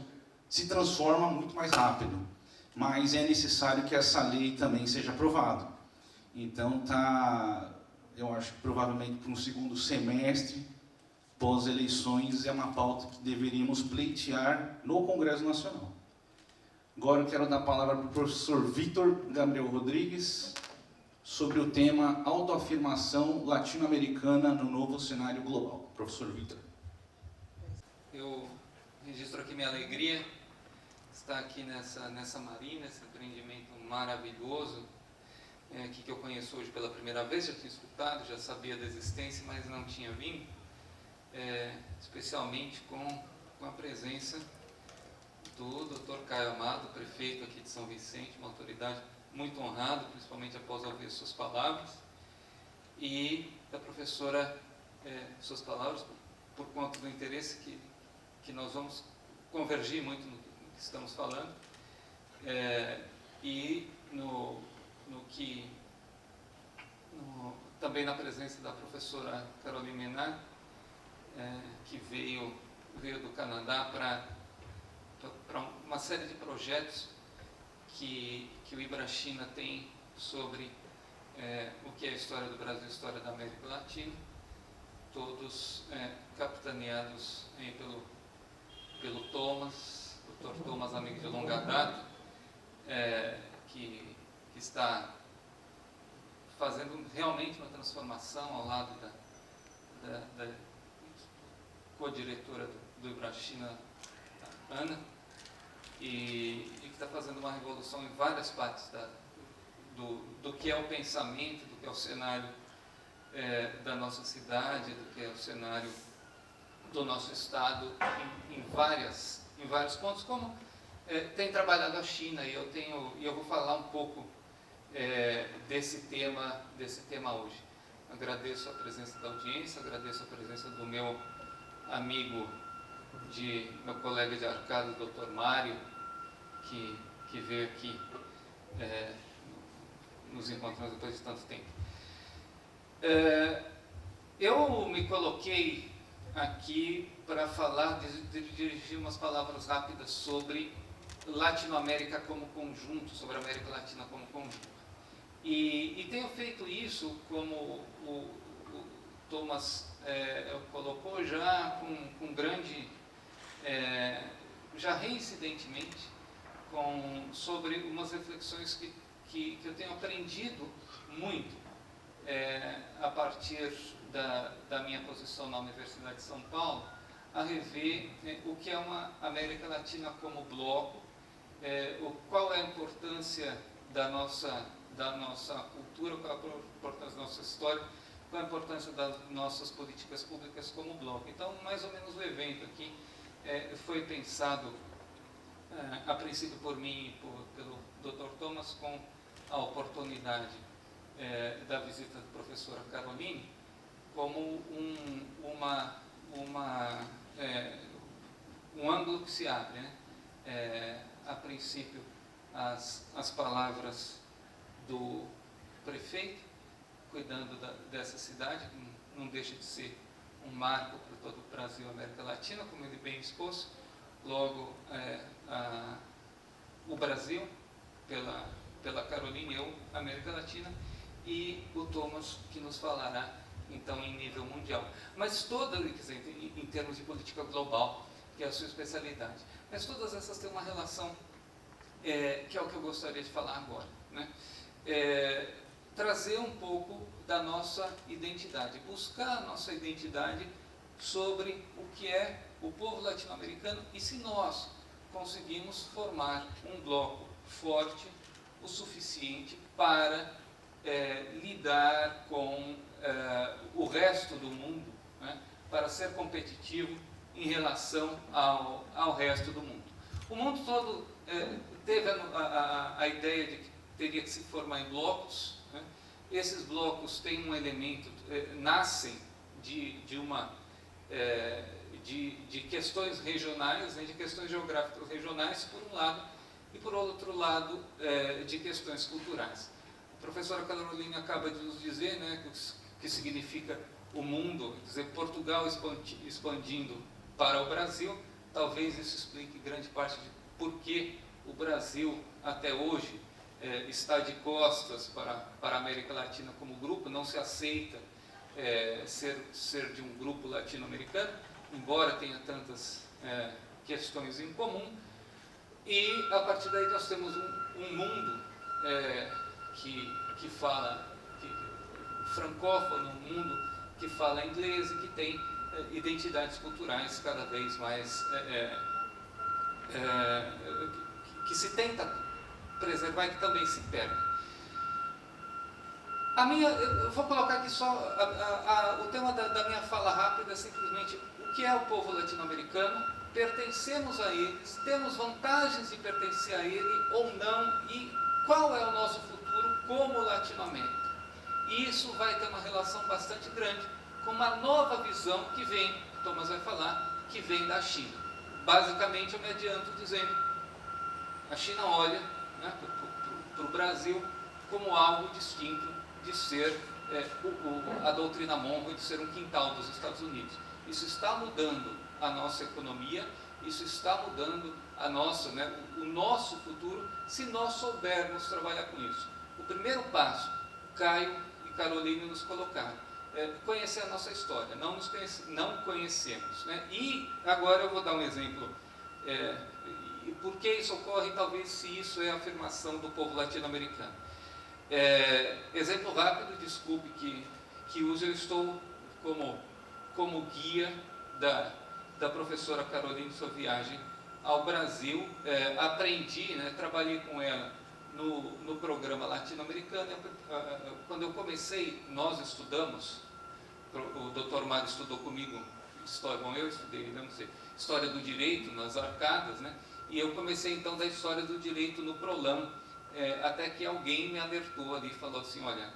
se transforma muito mais rápido. Mas é necessário que essa lei também seja aprovada. Então, eu acho que provavelmente para um segundo semestre, pós-eleições, é uma pauta que deveríamos pleitear no Congresso Nacional. Agora eu quero dar a palavra para o professor Vitor Gabriel Rodrigues, sobre o tema autoafirmação latino-americana no novo cenário global. Professor Vitor. Eu registro aqui minha alegria de estar aqui nessa marina, esse empreendimento maravilhoso, que eu conheço hoje pela primeira vez. Já tinha escutado, já sabia da existência, mas não tinha vindo, especialmente com a presença do Dr. Caio Amado, prefeito aqui de São Vicente, uma autoridade muito honrada, principalmente após ouvir suas palavras, e da professora suas palavras, por conta do interesse que nós vamos convergir muito no que estamos falando, e também na presença da professora Caroline Menard, que veio do Canadá para uma série de projetos que o Ibrachina tem sobre o que é a história do Brasil e a história da América Latina, todos capitaneados pelo Thomas, Dr. Thomas, amigo de longa data, que está fazendo realmente uma transformação ao lado da co-diretora do Ibrachina, Ana, e que está fazendo uma revolução em várias partes do que é o pensamento, do que é o cenário da nossa cidade, do que é o cenário do nosso estado em vários pontos, como tem trabalhado a China, e eu vou falar um pouco desse tema hoje. Agradeço a presença da audiência, agradeço a presença do meu amigo, meu colega de Arcada, Dr. Mário, que veio aqui nos encontramos depois de tanto tempo. Eu me coloquei aqui para falar, dirigir umas palavras rápidas sobre Latinoamérica como conjunto, sobre a América Latina como conjunto. E tenho feito isso, como o Thomas colocou, já com grande, já reincidentemente, sobre umas reflexões que eu tenho aprendido muito a partir da minha posição na Universidade de São Paulo, a rever o que é uma América Latina como bloco, qual é a importância da nossa cultura, qual é a importância da nossa história, qual é a importância das nossas políticas públicas como bloco. Então, mais ou menos o evento aqui foi pensado a princípio por mim e pelo Dr. Thomas, com a oportunidade da visita da professora Caroline, como um ângulo que se abre, né? A princípio, as palavras do prefeito, cuidando dessa cidade, que não deixa de ser um marco para todo o Brasil e América Latina, como ele bem expôs. Logo, o Brasil, pela Caroline, eu, América Latina, e o Thomas, que nos falará, então, em nível mundial. Mas todas, quer dizer, em termos de política global, que é a sua especialidade. Mas todas essas têm uma relação, que é o que eu gostaria de falar agora, né? Trazer um pouco da nossa identidade, buscar a nossa identidade sobre o que é o povo latino-americano e se nós conseguimos formar um bloco forte o suficiente para lidar com o resto do mundo, né, para ser competitivo em relação ao resto do mundo. O mundo todo teve a ideia de que teria que se formar em blocos, né? Esses blocos têm um elemento, nascem de questões regionais, né, de questões geográficas regionais, por um lado, e por outro lado, de questões culturais. A professora Caroline acaba de nos dizer, né, que significa o mundo, quer dizer, Portugal expandindo para o Brasil. Talvez isso explique grande parte de por que o Brasil, até hoje, está de costas para a América Latina como grupo, não se aceita ser de um grupo latino-americano, embora tenha tantas questões em comum. E, a partir daí, nós temos um mundo que fala francófono, um mundo que fala inglês e que tem identidades culturais cada vez mais que se tenta preservar e que também se perde. Eu vou colocar aqui só o tema da minha fala rápida, simplesmente o que é o povo latino-americano, pertencemos a eles, temos vantagens de pertencer a ele ou não, e qual é o nosso futuro como Latinoamérica. E isso vai ter uma relação bastante grande com uma nova visão que vem, Thomas vai falar, que vem da China. Basicamente, eu me adianto dizendo, a China olha, né, para o Brasil como algo distinto de ser a doutrina Monroe, de ser um quintal dos Estados Unidos. Isso está mudando a nossa economia, isso está mudando a nossa, né, o nosso futuro, se nós soubermos trabalhar com isso. O primeiro passo, Caio e Caroline nos colocaram, conhecer a nossa história. Não conhecemos. Né? E agora eu vou dar um exemplo. Por que isso ocorre? Talvez se isso é a afirmação do povo latino-americano. Exemplo rápido, desculpe que use, eu estou como guia da professora Caroline em sua viagem ao Brasil. Aprendi, né, trabalhei com ela no programa latino-americano. Quando eu comecei, nós estudamos, o Dr. Mário estudou comigo história, bom, eu estudei, não sei, história do direito nas arcadas, né? E eu comecei então da história do direito no Prolam, até que alguém me alertou ali e falou assim, olha,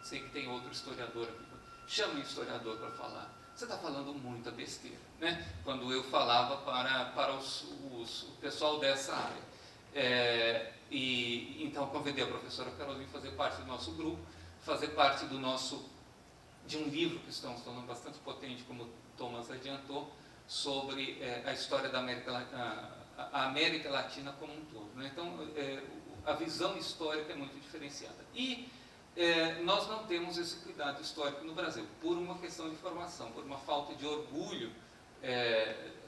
sei que tem outro historiador aqui, chama o historiador para falar. Você está falando muita besteira, né? Quando eu falava para o pessoal dessa área. E então convidei a professora Caroline a fazer parte do nosso grupo, fazer parte de um livro que estamos falando bastante potente, como Thomas adiantou, sobre a história da a América Latina como um todo. Né? Então, a visão histórica é muito diferenciada. E nós não temos esse cuidado histórico no Brasil, por uma questão de formação, por uma falta de orgulho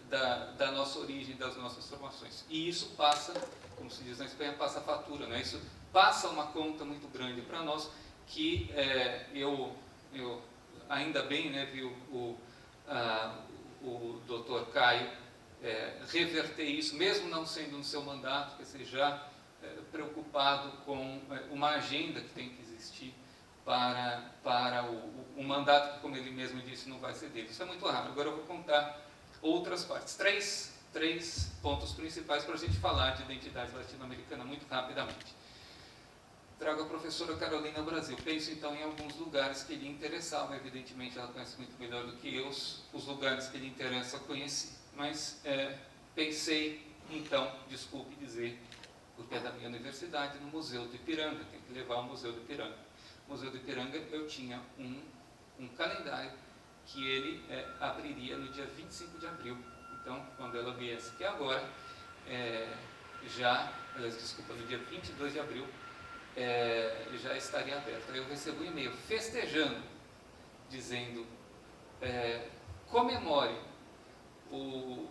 da nossa origem, das nossas formações. E isso passa, como se diz na Espanha, passa a fatura, né? Isso passa uma conta muito grande para nós, que eu ainda bem, né, vi o Dr. Caio reverter isso, mesmo não sendo no seu mandato, que seja preocupado com uma agenda que tem que existir para o mandato que, como ele mesmo disse, não vai ser dele. Isso é muito raro. Agora eu vou contar outras partes. Três pontos principais para a gente falar de identidade latino-americana muito rapidamente. Trago a professora Carolina ao Brasil. Penso então em alguns lugares que lhe interessavam. Evidentemente ela conhece muito melhor do que eu os lugares que lhe interessam, eu conheci. Mas pensei então, desculpe dizer, porque é da minha universidade, no Museu do Ipiranga. Tem que levar ao Museu do Ipiranga. No Museu do Ipiranga eu tinha um calendário que ele abriria no dia 25 de abril. Então, quando ela viesse aqui agora, no dia 22 de abril, já estaria aberto. Aí eu recebo um e-mail festejando, dizendo, comemore, o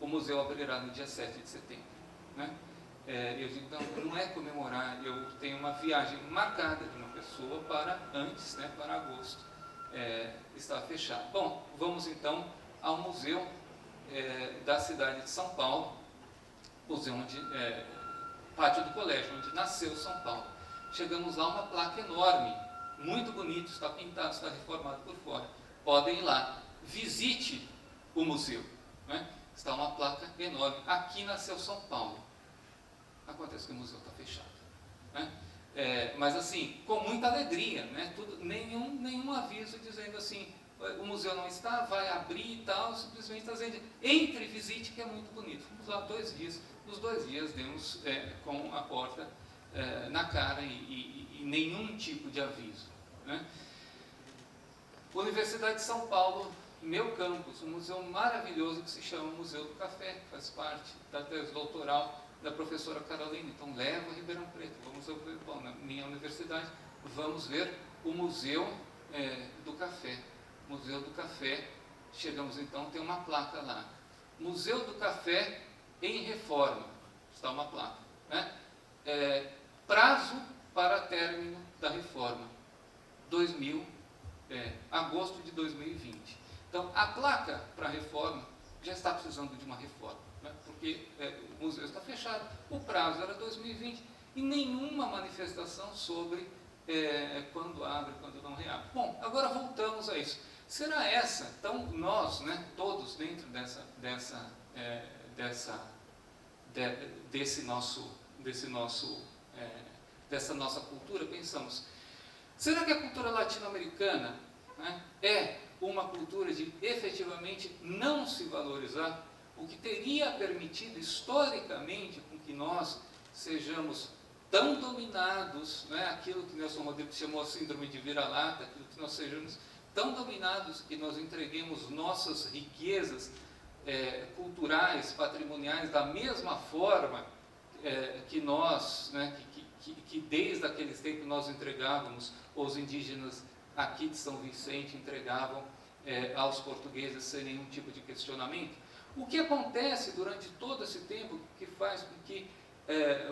museu abrirá no dia 7 de setembro. Né? Eu digo, não é comemorar, eu tenho uma viagem marcada de uma pessoa para antes, né, para agosto, estava fechado. Bom, vamos então ao museu da cidade de São Paulo, museu pátio do colégio, onde nasceu São Paulo. Chegamos lá, uma placa enorme, muito bonito, está pintado, está reformado por fora. Podem ir lá, visite o museu. Né? Está uma placa enorme, aqui nasceu São Paulo. Acontece que o museu está fechado. Né? Mas assim, com muita alegria, né? Nenhum aviso dizendo assim, o museu não está, vai abrir e tal, simplesmente está dizendo, entre e visite, que é muito bonito. Fomos lá 2 dias, nos 2 dias demos com a porta na cara e nenhum tipo de aviso. Né? Universidade de São Paulo, meu campus, um museu maravilhoso que se chama Museu do Café, que faz parte da tese doutoral da professora Carolina. Então leva a Ribeirão Preto, vamos ver, bom, na minha universidade, vamos ver o Museu do Café. Museu do Café, chegamos então, tem uma placa lá. Museu do Café em reforma, está uma placa. Né? Prazo para término da reforma, agosto de 2020. Então, a placa para a reforma já está precisando de uma reforma, né? Porque o museu está fechado, o prazo era 2020 e nenhuma manifestação sobre quando abre, quando não reabre. Bom, agora voltamos a isso. Será essa, então nós, né, todos dentro dessa nossa cultura, pensamos, Será que a cultura latino-americana, né, é uma cultura de efetivamente não se valorizar, o que teria permitido historicamente com que nós sejamos tão dominados, né, aquilo que Nelson Rodrigues chamou a síndrome de vira-lata, aquilo que nós sejamos tão dominados que nós entreguemos nossas riquezas culturais, patrimoniais, da mesma forma que nós, né, que desde aqueles tempos nós entregávamos, os indígenas aqui de São Vicente entregavam aos portugueses sem nenhum tipo de questionamento. O que acontece durante todo esse tempo que faz com que,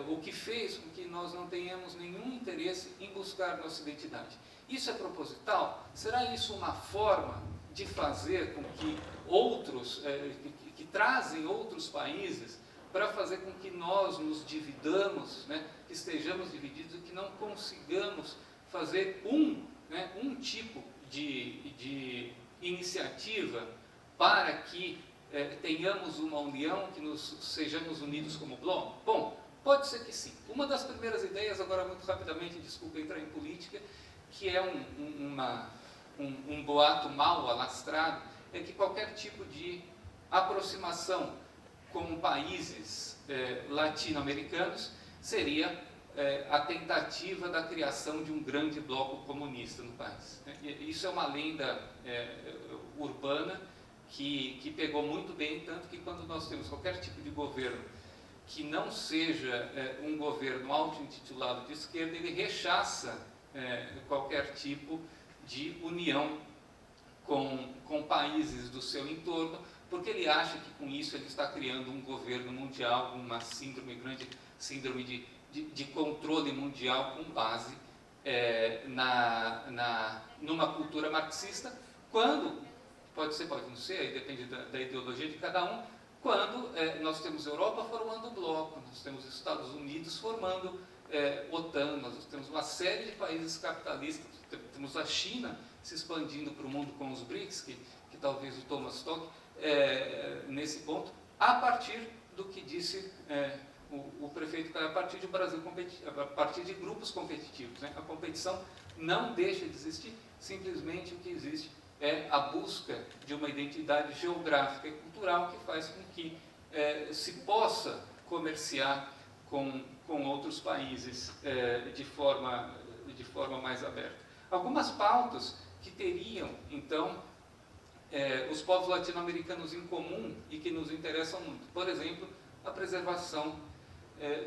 o que fez com que nós não tenhamos nenhum interesse em buscar nossa identidade? Isso é proposital? Será isso uma forma de fazer com que outros, que trazem outros países para fazer com que nós nos dividamos, né, que estejamos divididos e que não consigamos fazer um tipo de iniciativa para que tenhamos uma união, que sejamos unidos como bloco? Bom, pode ser que sim. Uma das primeiras ideias, agora muito rapidamente, desculpa entrar em política, que é um boato mal alastrado, é que qualquer tipo de aproximação com países latino-americanos seria a tentativa da criação de um grande bloco comunista no país. Isso é uma lenda urbana que pegou muito bem, tanto que quando nós temos qualquer tipo de governo que não seja um governo auto-intitulado de esquerda, ele rechaça qualquer tipo de união com países do seu entorno, porque ele acha que com isso ele está criando um governo mundial, uma síndrome de controle mundial com base numa cultura marxista, quando, pode ser, pode não ser, aí depende da ideologia de cada um, quando nós temos Europa formando um bloco, nós temos Estados Unidos formando OTAN, nós temos uma série de países capitalistas, temos a China se expandindo para o mundo com os BRICS, que talvez o Thomas toque nesse ponto, a partir do que disse o prefeito, a partir de Brasil, a partir de grupos competitivos. Né? A competição não deixa de existir, simplesmente o que existe é a busca de uma identidade geográfica e cultural que faz com que se possa comerciar com outros países de forma mais aberta. Algumas pautas que teriam, então, os povos latino-americanos em comum e que nos interessam muito. Por exemplo, a preservação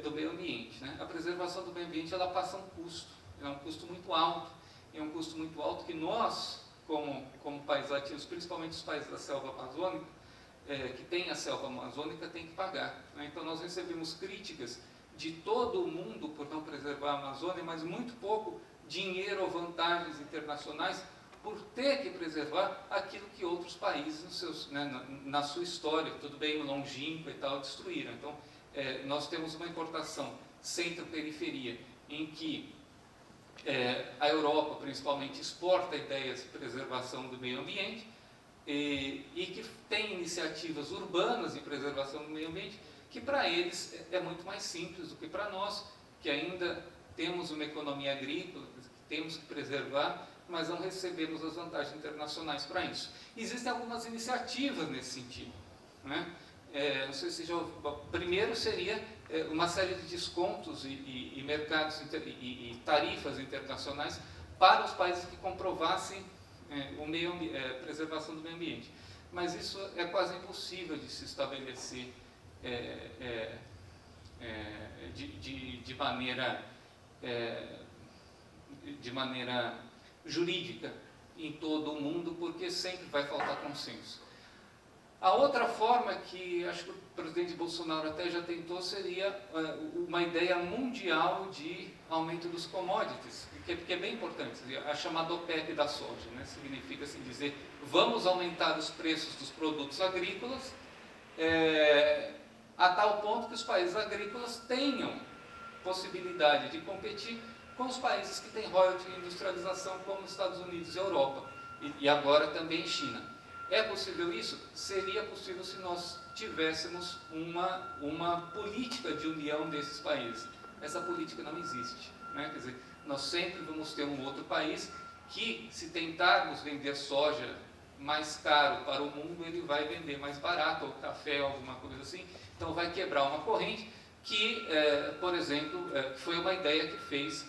do meio ambiente. Né? A preservação do meio ambiente ela passa um custo, é um custo muito alto, é um custo muito alto que nós, como países latinos, principalmente os países da selva amazônica, que tem a selva amazônica, tem que pagar. Né? Então nós recebemos críticas de todo o mundo por não preservar a Amazônia, mas muito pouco dinheiro ou vantagens internacionais por ter que preservar aquilo que outros países, na sua história, tudo bem, longínqua e tal, destruíram. Então, nós temos uma importação centro-periferia, em que a Europa, principalmente, exporta ideias de preservação do meio ambiente e que tem iniciativas urbanas de preservação do meio ambiente, que para eles é muito mais simples do que para nós, que ainda temos uma economia agrícola, que temos que preservar, mas não recebemos as vantagens internacionais para isso. Existem algumas iniciativas nesse sentido. Né? Não sei se já ouviu. Primeiro seria uma série de descontos e mercados e tarifas internacionais para os países que comprovassem preservação do meio ambiente. Mas isso é quase impossível de se estabelecer de maneira jurídica em todo o mundo, porque sempre vai faltar consenso. A outra forma que acho que o presidente Bolsonaro até já tentou seria uma ideia mundial de aumento dos commodities, que é bem importante, a chamada OPEP da soja, né? Significa assim dizer, vamos aumentar os preços dos produtos agrícolas a tal ponto que os países agrícolas tenham possibilidade de competir com os países que têm royalty e industrialização, como os Estados Unidos e Europa, e agora também China. É possível isso? Seria possível se nós tivéssemos uma política de união desses países. Essa política não existe. Né? Quer dizer, nós sempre vamos ter um outro país que, se tentarmos vender soja mais caro para o mundo, ele vai vender mais barato, ou café, alguma coisa assim. Então vai quebrar uma corrente que, por exemplo, foi uma ideia que fez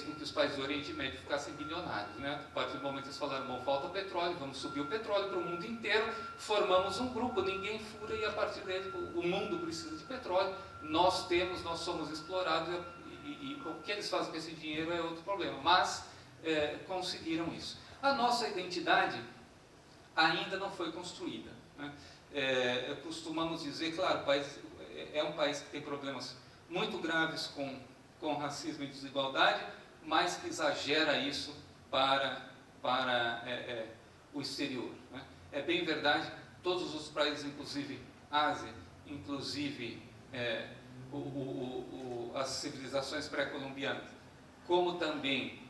com que os países do Oriente Médio ficassem bilionários, né? A partir do momento que eles falaram, bom, falta petróleo, vamos subir o petróleo para o mundo inteiro, formamos um grupo, ninguém fura, e a partir daí o mundo precisa de petróleo, nós somos explorados, e o que eles fazem com esse dinheiro é outro problema, mas conseguiram isso. A nossa identidade ainda não foi construída, né? Costumamos dizer, claro, o país é um país que tem problemas muito graves com racismo e desigualdade, mas que exagera isso para o exterior, né? É bem verdade, todos os países, inclusive Ásia, inclusive as civilizações pré-colombianas, como também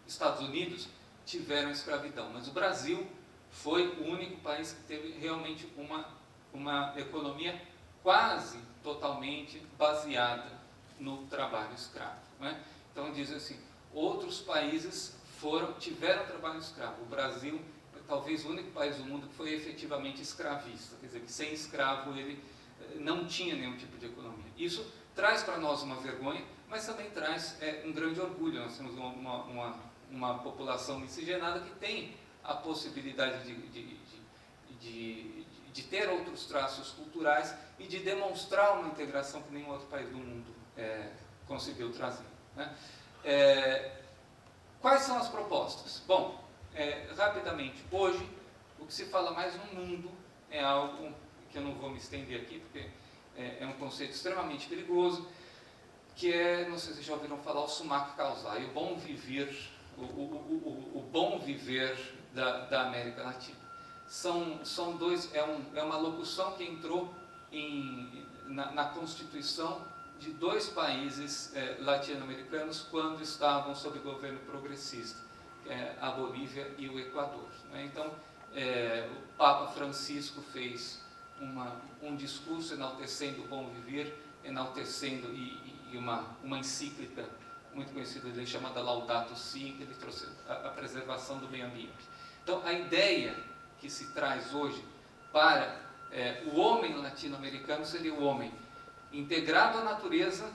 Estados Unidos, tiveram escravidão, mas o Brasil foi o único país que teve realmente uma economia quase totalmente baseada no trabalho escravo, né? Então diz assim, outros países tiveram trabalho escravo. O Brasil é talvez o único país do mundo que foi efetivamente escravista, quer dizer, que sem escravo ele não tinha nenhum tipo de economia. Isso traz para nós uma vergonha, mas também traz um grande orgulho. Nós temos uma população miscigenada que tem a possibilidade de ter outros traços culturais e de demonstrar uma integração que nenhum outro país do mundo conseguiu trazer, né? Quais são as propostas? Bom, rapidamente, hoje, o que se fala mais no mundo é algo que eu não vou me estender aqui, porque é um conceito extremamente perigoso, que não sei se vocês já ouviram falar, o sumac causal, e o bom viver, o bom viver da América Latina. São dois, é uma locução que entrou na Constituição de dois países latino-americanos quando estavam sob governo progressista, a Bolívia e o Equador, né? Então, o Papa Francisco fez um discurso enaltecendo o bom viver, enaltecendo e uma encíclica muito conhecida dele chamada Laudato Si, que ele trouxe a preservação do meio ambiente. Então, a ideia que se traz hoje para o homem latino-americano seria o homem integrado à natureza,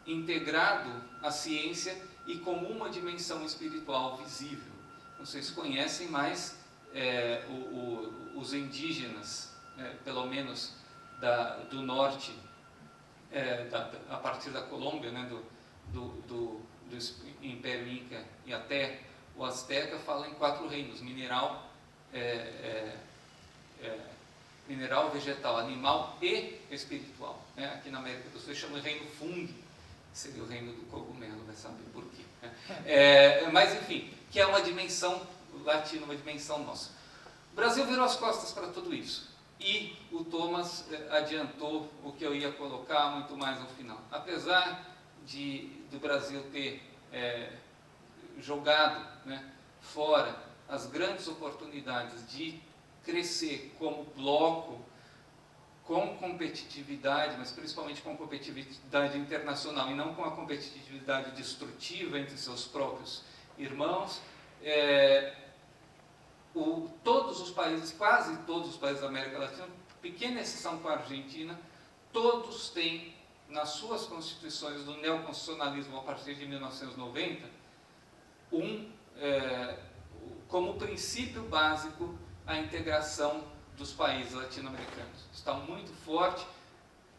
integrado à ciência e com uma dimensão espiritual visível. Não sei se conhecem, mas os indígenas, pelo menos do norte, a partir da Colômbia, né, do Império Inca e até o Azteca, falam em 4 reinos: mineral, vegetal, animal e espiritual, né? Aqui na América do Sul chama de reino Fung, que seria o reino do cogumelo, vai saber por quê, né? Mas enfim, que é uma dimensão latina, uma dimensão nossa. O Brasil virou as costas para tudo isso, e o Thomas adiantou o que eu ia colocar muito mais no final. Apesar do Brasil ter jogado, né, fora as grandes oportunidades de crescer como bloco, com competitividade, mas principalmente com competitividade internacional e não com a competitividade destrutiva entre seus próprios irmãos, todos os países, quase todos os países da América Latina, pequena exceção com a Argentina, todos têm nas suas constituições do neoconstitucionalismo a partir de 1990 como princípio básico a integração dos países latino-americanos. Está muito forte.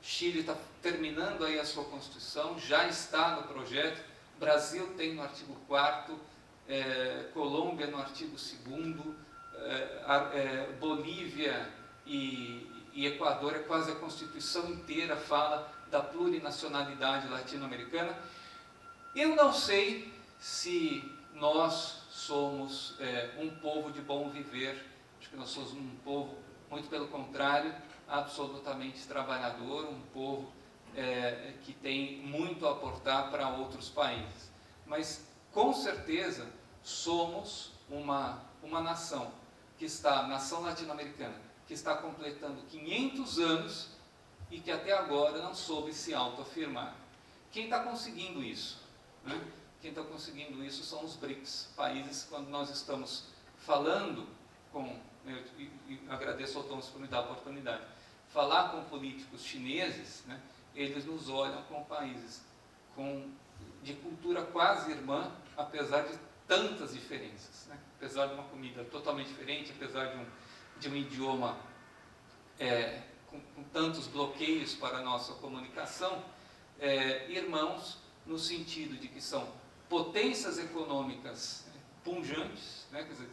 Chile está terminando aí a sua Constituição, já está no projeto. Brasil tem no artigo 4º, Colômbia no artigo 2º, Bolívia e Equador, quase a Constituição inteira fala da plurinacionalidade latino-americana. Eu não sei se nós somos um povo de bom viver. Acho que nós somos um povo, muito pelo contrário, absolutamente trabalhador, um povo que tem muito a aportar para outros países. Mas, com certeza, somos uma nação nação latino-americana, que está completando 500 anos e que até agora não soube se autoafirmar. Quem está conseguindo isso? Né? Quem está conseguindo isso são os BRICS, países, quando nós estamos falando com, e agradeço ao Thomas por me dar a oportunidade, falar com políticos chineses, né, eles nos olham como países de cultura quase irmã, apesar de tantas diferenças, né? Apesar de uma comida totalmente diferente, apesar de um idioma com tantos bloqueios para a nossa comunicação, irmãos no sentido de que são potências econômicas punjantes, né? Quer dizer,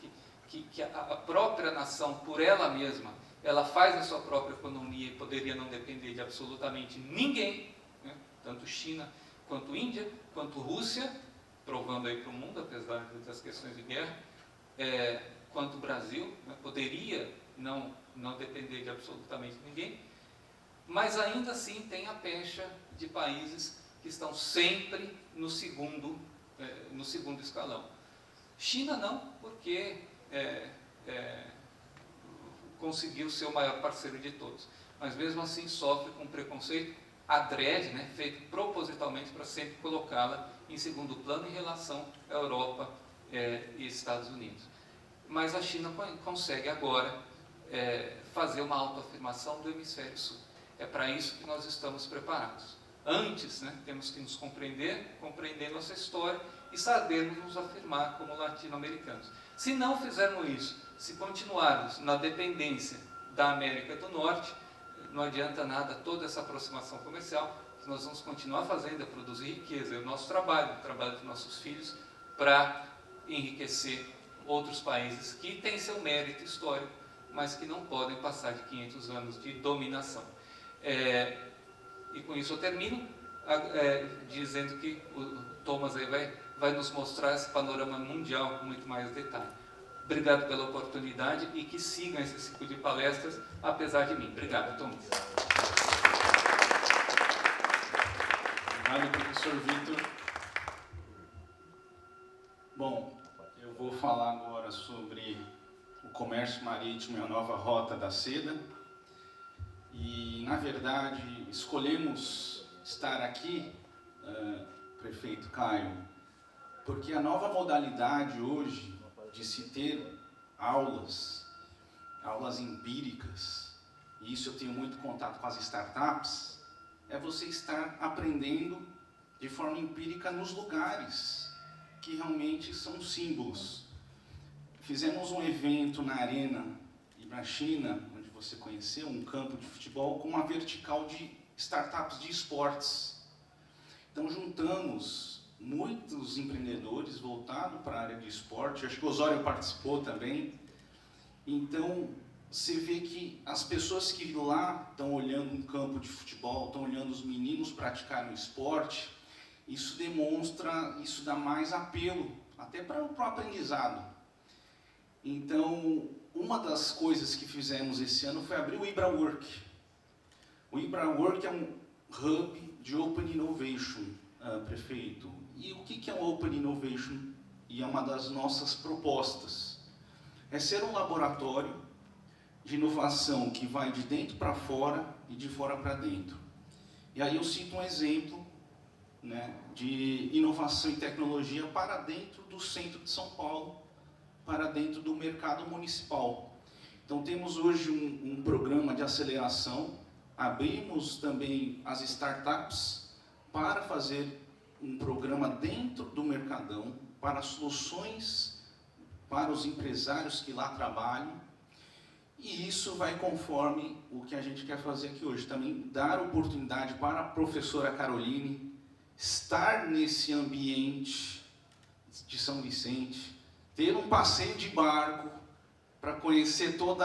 que a própria nação, por ela mesma, ela faz a sua própria economia e poderia não depender de absolutamente ninguém, né? Tanto China quanto Índia, quanto Rússia, provando aí para o mundo, apesar das questões de guerra, quanto o Brasil, né? Poderia não depender de absolutamente ninguém, mas ainda assim tem a pecha de países que estão sempre no segundo escalão. China não, porque conseguiu ser o maior parceiro de todos, mas mesmo assim sofre com preconceito adrede, né, feito propositalmente para sempre colocá-la em segundo plano em relação à Europa e Estados Unidos. Mas a China consegue agora fazer uma autoafirmação do hemisfério sul. É para isso que nós estamos preparados. Antes, né, temos que nos compreender nossa história e sabermos nos afirmar como latino-americanos. Se não fizermos isso, se continuarmos na dependência da América do Norte, não adianta nada toda essa aproximação comercial, que nós vamos continuar fazendo, produzir riqueza, é o nosso trabalho, o trabalho dos nossos filhos, para enriquecer outros países que têm seu mérito histórico, mas que não podem passar de 500 anos de dominação. E com isso eu termino dizendo que o Thomas aí vai nos mostrar esse panorama mundial com muito mais detalhe. Obrigado pela oportunidade e que sigam esse ciclo de palestras, apesar de mim. Obrigado, Thomas. Obrigado, professor Vitor. Bom, eu vou falar agora sobre o comércio marítimo e a nova rota da seda. E, na verdade, escolhemos estar aqui, prefeito Caio, porque a nova modalidade hoje de se ter aulas empíricas, e isso eu tenho muito contato com as startups, é você estar aprendendo de forma empírica nos lugares que realmente são símbolos. Fizemos um evento na Arena Ibachina, onde você conheceu, um campo de futebol com uma vertical de startups de esportes. Então juntamos muitos empreendedores voltados para a área de esporte, acho que o Osório participou também. Então, você vê que as pessoas que lá estão olhando um campo de futebol, estão olhando os meninos praticarem o esporte, isso demonstra, isso dá mais apelo, até para o aprendizado. Então, uma das coisas que fizemos esse ano foi abrir o IbraWork. O IbraWork é um hub de Open Innovation, prefeito. E o que é o Open Innovation? E é uma das nossas propostas. É ser um laboratório de inovação que vai de dentro para fora e de fora para dentro. E aí eu cito um exemplo, né, de inovação e tecnologia para dentro do centro de São Paulo, para dentro do mercado municipal. Então temos hoje um programa de aceleração, abrimos também as startups para fazer um programa dentro do Mercadão, para soluções para os empresários que lá trabalham, e isso vai conforme o que a gente quer fazer aqui hoje, também dar oportunidade para a professora Caroline estar nesse ambiente de São Vicente, ter um passeio de barco para conhecer todo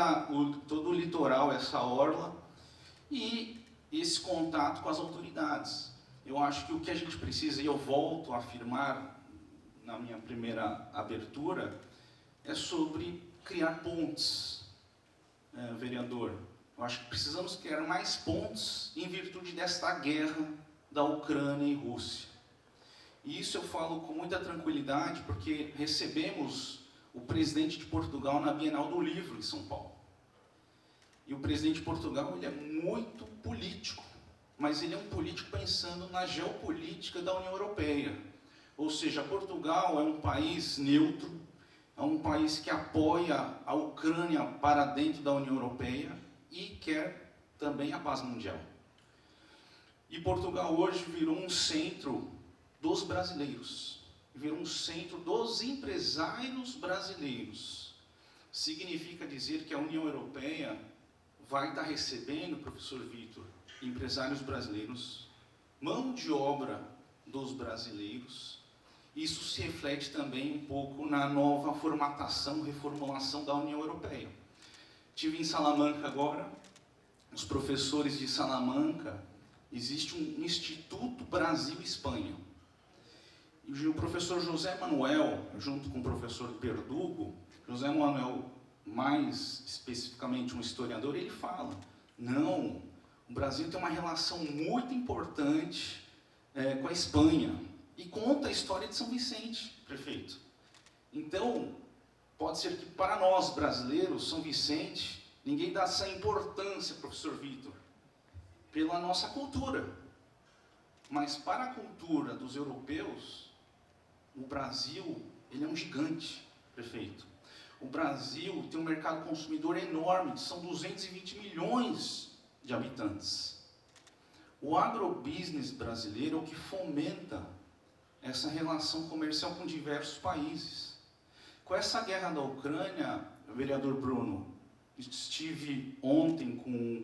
o litoral, essa orla, e esse contato com as autoridades. Eu acho que o que a gente precisa, e eu volto a afirmar na minha primeira abertura, é sobre criar pontes, vereador. Eu acho que precisamos criar mais pontes em virtude desta guerra da Ucrânia e Rússia. E isso eu falo com muita tranquilidade, porque recebemos o presidente de Portugal na Bienal do Livro, em São Paulo. E o presidente de Portugal, ele é muito político. mas ele é um político pensando na geopolítica da União Europeia. Ou seja, Portugal é um país neutro, é um país que apoia a Ucrânia para dentro da União Europeia e quer também a paz mundial. E Portugal hoje virou um centro dos brasileiros, virou um centro dos empresários brasileiros. Significa dizer que a União Europeia vai estar recebendo, professor Vitor, empresários brasileiros, mão de obra dos brasileiros. Isso se reflete também um pouco na nova formatação, reformulação da União Europeia. Estive em Salamanca agora, os professores de Salamanca, existe um Instituto Brasil-Espanha. E o professor José Manuel, junto com o professor Perdugo, José Manuel, mais especificamente um historiador, ele fala, não, o Brasil tem uma relação muito importante com a Espanha, e conta a história de São Vicente, prefeito. Então, pode ser que para nós brasileiros, São Vicente, ninguém dá essa importância, professor Vitor, pela nossa cultura. Mas para a cultura dos europeus, o Brasil, ele é um gigante, prefeito. O Brasil tem um mercado consumidor enorme, são 220 milhões de habitantes. O agrobusiness brasileiro é o que fomenta essa relação comercial com diversos países. Com essa guerra da Ucrânia, vereador Bruno, estive ontem com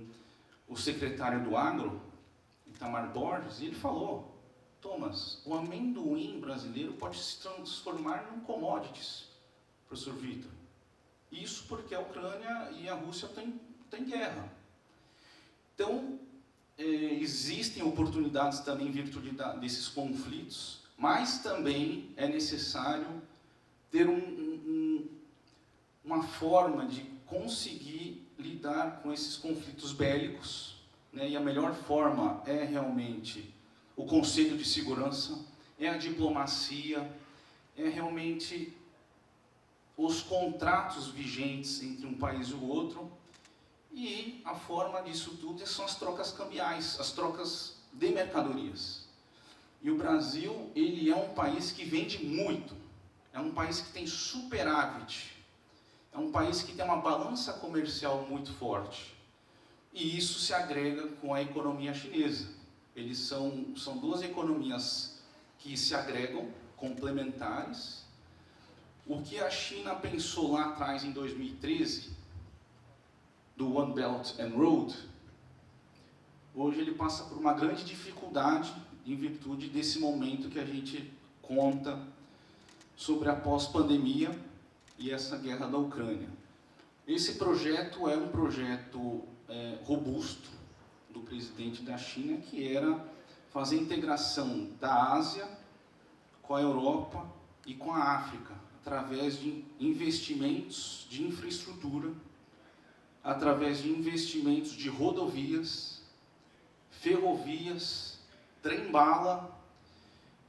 o secretário do Agro, Itamar Borges, e ele falou, Thomas, o amendoim brasileiro pode se transformar num commodities, professor Vitor. Isso porque a Ucrânia e a Rússia têm guerra. Então, existem oportunidades também em virtude desses conflitos, mas também é necessário ter uma forma de conseguir lidar com esses conflitos bélicos, né? E a melhor forma é realmente o Conselho de Segurança, é a diplomacia, é realmente os contratos vigentes entre um país e o outro, e a forma disso tudo são as trocas cambiais, as trocas de mercadorias. E o Brasil, ele é um país que vende muito, é um país que tem superávit, é um país que tem uma balança comercial muito forte. E isso se agrega com a economia chinesa. Eles são duas economias que se agregam, complementares. O que a China pensou lá atrás, em 2013, do One Belt and Road, hoje ele passa por uma grande dificuldade em virtude desse momento que a gente conta sobre a pós-pandemia e essa guerra da Ucrânia. Esse projeto é um projeto robusto do presidente da China, que era fazer a integração da Ásia com a Europa e com a África, através de investimentos de infraestrutura, através de investimentos de rodovias, ferrovias, trem-bala,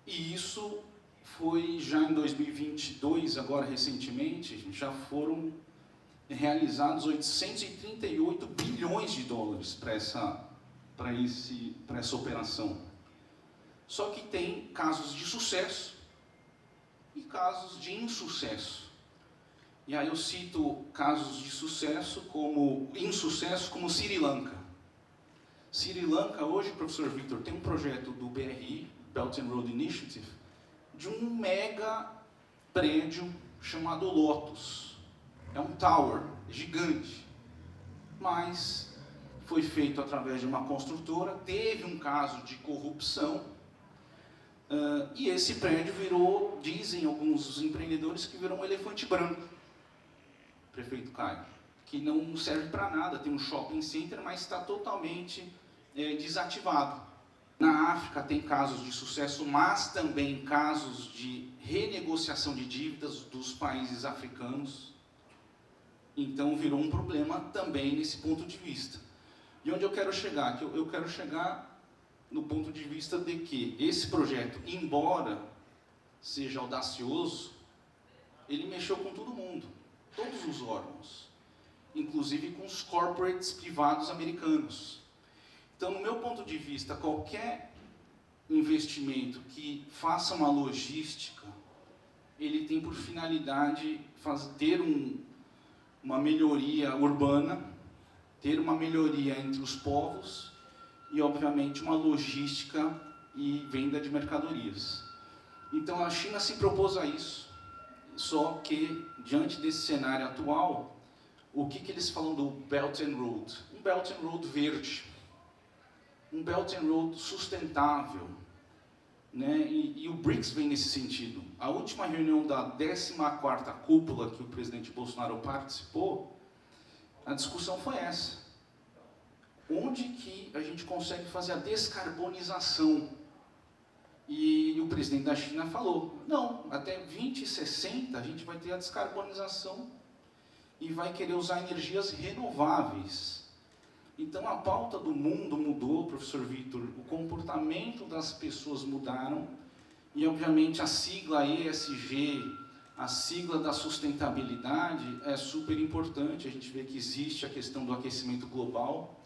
e isso foi já em 2022, agora recentemente, já foram realizados 838 bilhões de dólares para essa operação. Só que tem casos de sucesso e casos de insucesso. E aí eu cito casos de sucesso como insucesso, como Sri Lanka. Sri Lanka hoje, professor Vitor, tem um projeto do BRI, Belt and Road Initiative, de um mega prédio chamado Lotus. É um tower gigante, mas foi feito através de uma construtora, teve um caso de corrupção, e esse prédio virou, dizem alguns empreendedores, que virou um elefante branco, prefeito Caio, que não serve para nada, tem um shopping center, mas está totalmente desativado. Na África tem casos de sucesso, mas também casos de renegociação de dívidas dos países africanos. Então virou um problema também nesse ponto de vista. E onde eu quero chegar? Que eu quero chegar no ponto de vista de que esse projeto, embora seja audacioso, ele mexeu com todo mundo, todos os órgãos, inclusive com os corporates privados americanos. Então, no meu ponto de vista, qualquer investimento que faça uma logística, ele tem por finalidade ter uma melhoria urbana, ter uma melhoria entre os povos e, obviamente, uma logística e venda de mercadorias. Então, a China se propôs a isso, só que, diante desse cenário atual, o que eles falam do Belt and Road? Um Belt and Road verde, um Belt and Road sustentável, né? E o BRICS vem nesse sentido. A última reunião da 14ª cúpula que o presidente Bolsonaro participou, a discussão foi essa. Onde que a gente consegue fazer a descarbonização? E o presidente da China falou, não, até 2060 a gente vai ter a descarbonização e vai querer usar energias renováveis. Então, a pauta do mundo mudou, professor Vitor, o comportamento das pessoas mudaram e, obviamente, a sigla ESG, a sigla da sustentabilidade é super importante. A gente vê que existe a questão do aquecimento global,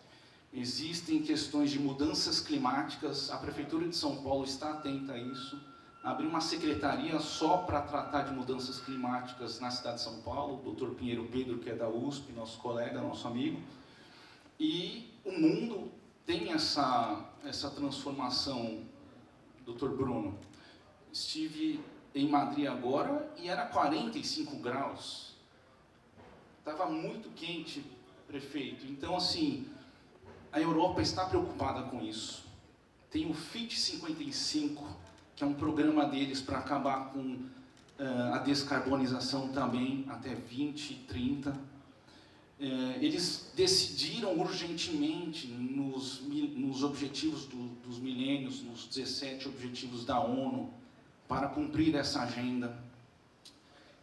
existem questões de mudanças climáticas, a Prefeitura de São Paulo está atenta a isso, abriu uma secretaria só para tratar de mudanças climáticas na cidade de São Paulo, o Dr. Pinheiro Pedro, que é da USP, nosso colega, nosso amigo. E o mundo tem essa transformação, Dr. Bruno. Estive em Madrid agora e era 45 graus. Estava muito quente, prefeito. Então, assim, a Europa está preocupada com isso. Tem o Fit 55, que é um programa deles para acabar com a descarbonização também até 2030. Eles decidiram urgentemente nos objetivos dos milênios, nos 17 objetivos da ONU, para cumprir essa agenda.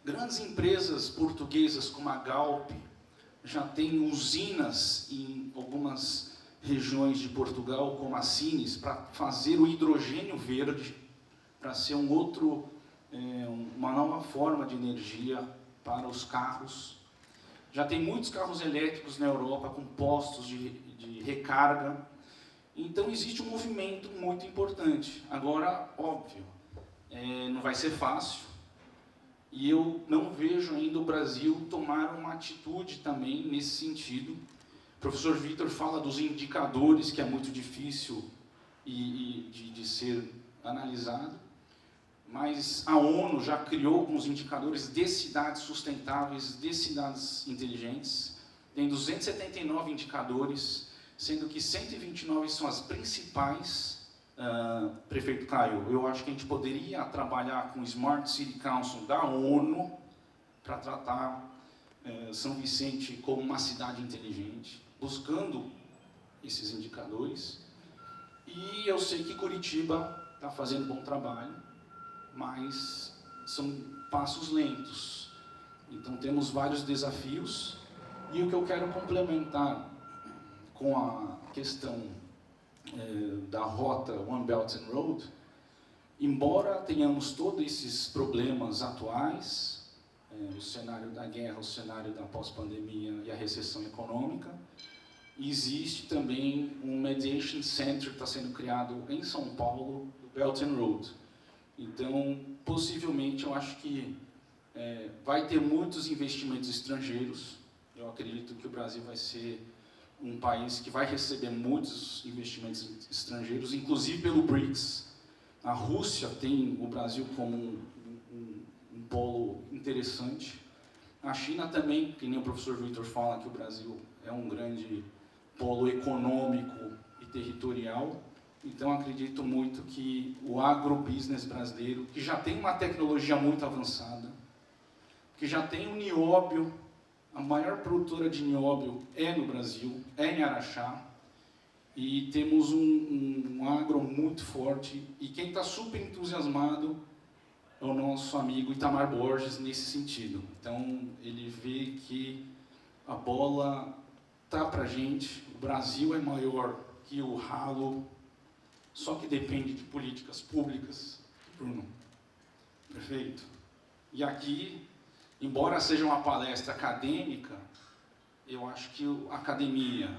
Grandes empresas portuguesas como a Galp já têm usinas em algumas regiões de Portugal, como a Sines, para fazer o hidrogênio verde, para ser uma nova forma de energia para os carros. Já tem muitos carros elétricos na Europa com postos de recarga. Então, existe um movimento muito importante. Agora, óbvio, não vai ser fácil. E eu não vejo ainda o Brasil tomar uma atitude também nesse sentido. O professor Vitor fala dos indicadores, que é muito difícil de ser analisado. Mas a ONU já criou alguns indicadores de cidades sustentáveis, de cidades inteligentes. Tem 279 indicadores, sendo que 129 são as principais. Prefeito Caio, eu acho que a gente poderia trabalhar com o Smart City Council da ONU para tratar São Vicente como uma cidade inteligente, buscando esses indicadores. E eu sei que Curitiba está fazendo um bom trabalho, mas são passos lentos. Então, temos vários desafios. E o que eu quero complementar com a questão da rota One Belt and Road, embora tenhamos todos esses problemas atuais, o cenário da guerra, o cenário da pós-pandemia e a recessão econômica, existe também um Mediation Center que está sendo criado em São Paulo, do Belt and Road. Então, possivelmente, eu acho que vai ter muitos investimentos estrangeiros. Eu acredito que o Brasil vai ser um país que vai receber muitos investimentos estrangeiros, inclusive pelo BRICS. A Rússia tem o Brasil como um polo interessante. A China também, que nem o professor Vitor fala, que o Brasil é um grande polo econômico e territorial. Então, acredito muito que o agrobusiness brasileiro, que já tem uma tecnologia muito avançada, que já tem o nióbio, a maior produtora de nióbio é no Brasil, é em Araxá, e temos um agro muito forte, e quem está super entusiasmado é o nosso amigo Itamar Borges nesse sentido. Então, ele vê que a bola está para a gente, o Brasil é maior que o ralo, só que depende de políticas públicas. Bruno, perfeito. E aqui, embora seja uma palestra acadêmica, eu acho que a academia,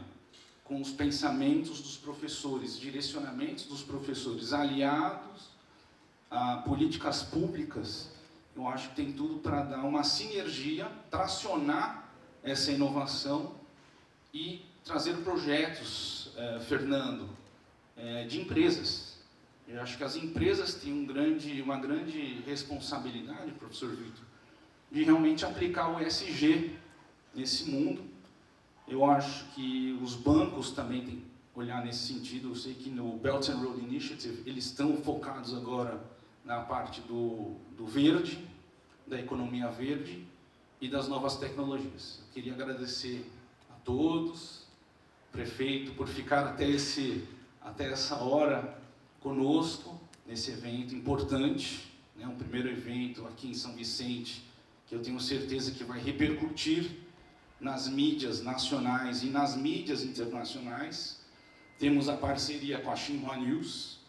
com com os pensamentos dos professores, direcionamentos dos professores, aliados a políticas públicas, eu acho que tem tudo para dar uma sinergia, tracionar essa inovação e trazer projetos, Fernando, de empresas. Eu acho que as empresas têm uma grande responsabilidade, professor Vitor, de realmente aplicar o ESG nesse mundo. Eu acho que os bancos também têm que olhar nesse sentido. Eu sei que no Belt and Road Initiative eles estão focados agora na parte do verde, da economia verde e das novas tecnologias. Eu queria agradecer a todos, prefeito, por ficar até essa hora conosco nesse evento importante, né? Um primeiro evento aqui em São Vicente, que eu tenho certeza que vai repercutir nas mídias nacionais e nas mídias internacionais. Temos a parceria com a Xinhua News,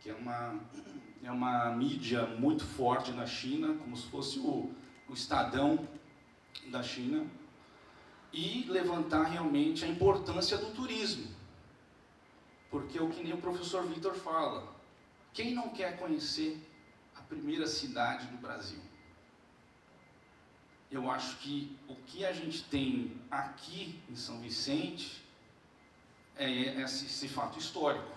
que é uma mídia muito forte na China, como se fosse o Estadão da China, e levantar realmente a importância do turismo. Porque o que nem o professor Vitor fala, quem não quer conhecer a primeira cidade do Brasil? Eu acho que o que a gente tem aqui em São Vicente é esse fato histórico.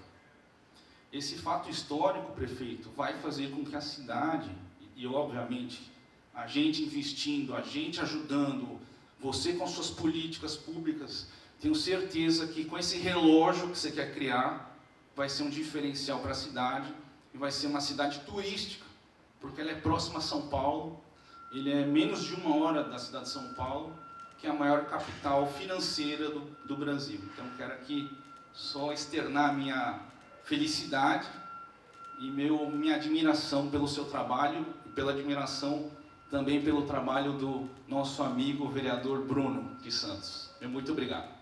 Esse fato histórico, prefeito, vai fazer com que a cidade, e obviamente a gente investindo, a gente ajudando, você com suas políticas públicas, tenho certeza que com esse relógio que você quer criar, vai ser um diferencial para a cidade e vai ser uma cidade turística, porque ela é próxima a São Paulo, ele é menos de 1 hora da cidade de São Paulo, que é a maior capital financeira do Brasil. Então, quero aqui só externar minha felicidade e minha admiração pelo seu trabalho e pela admiração também pelo trabalho do nosso amigo vereador Bruno de Santos. Muito obrigado.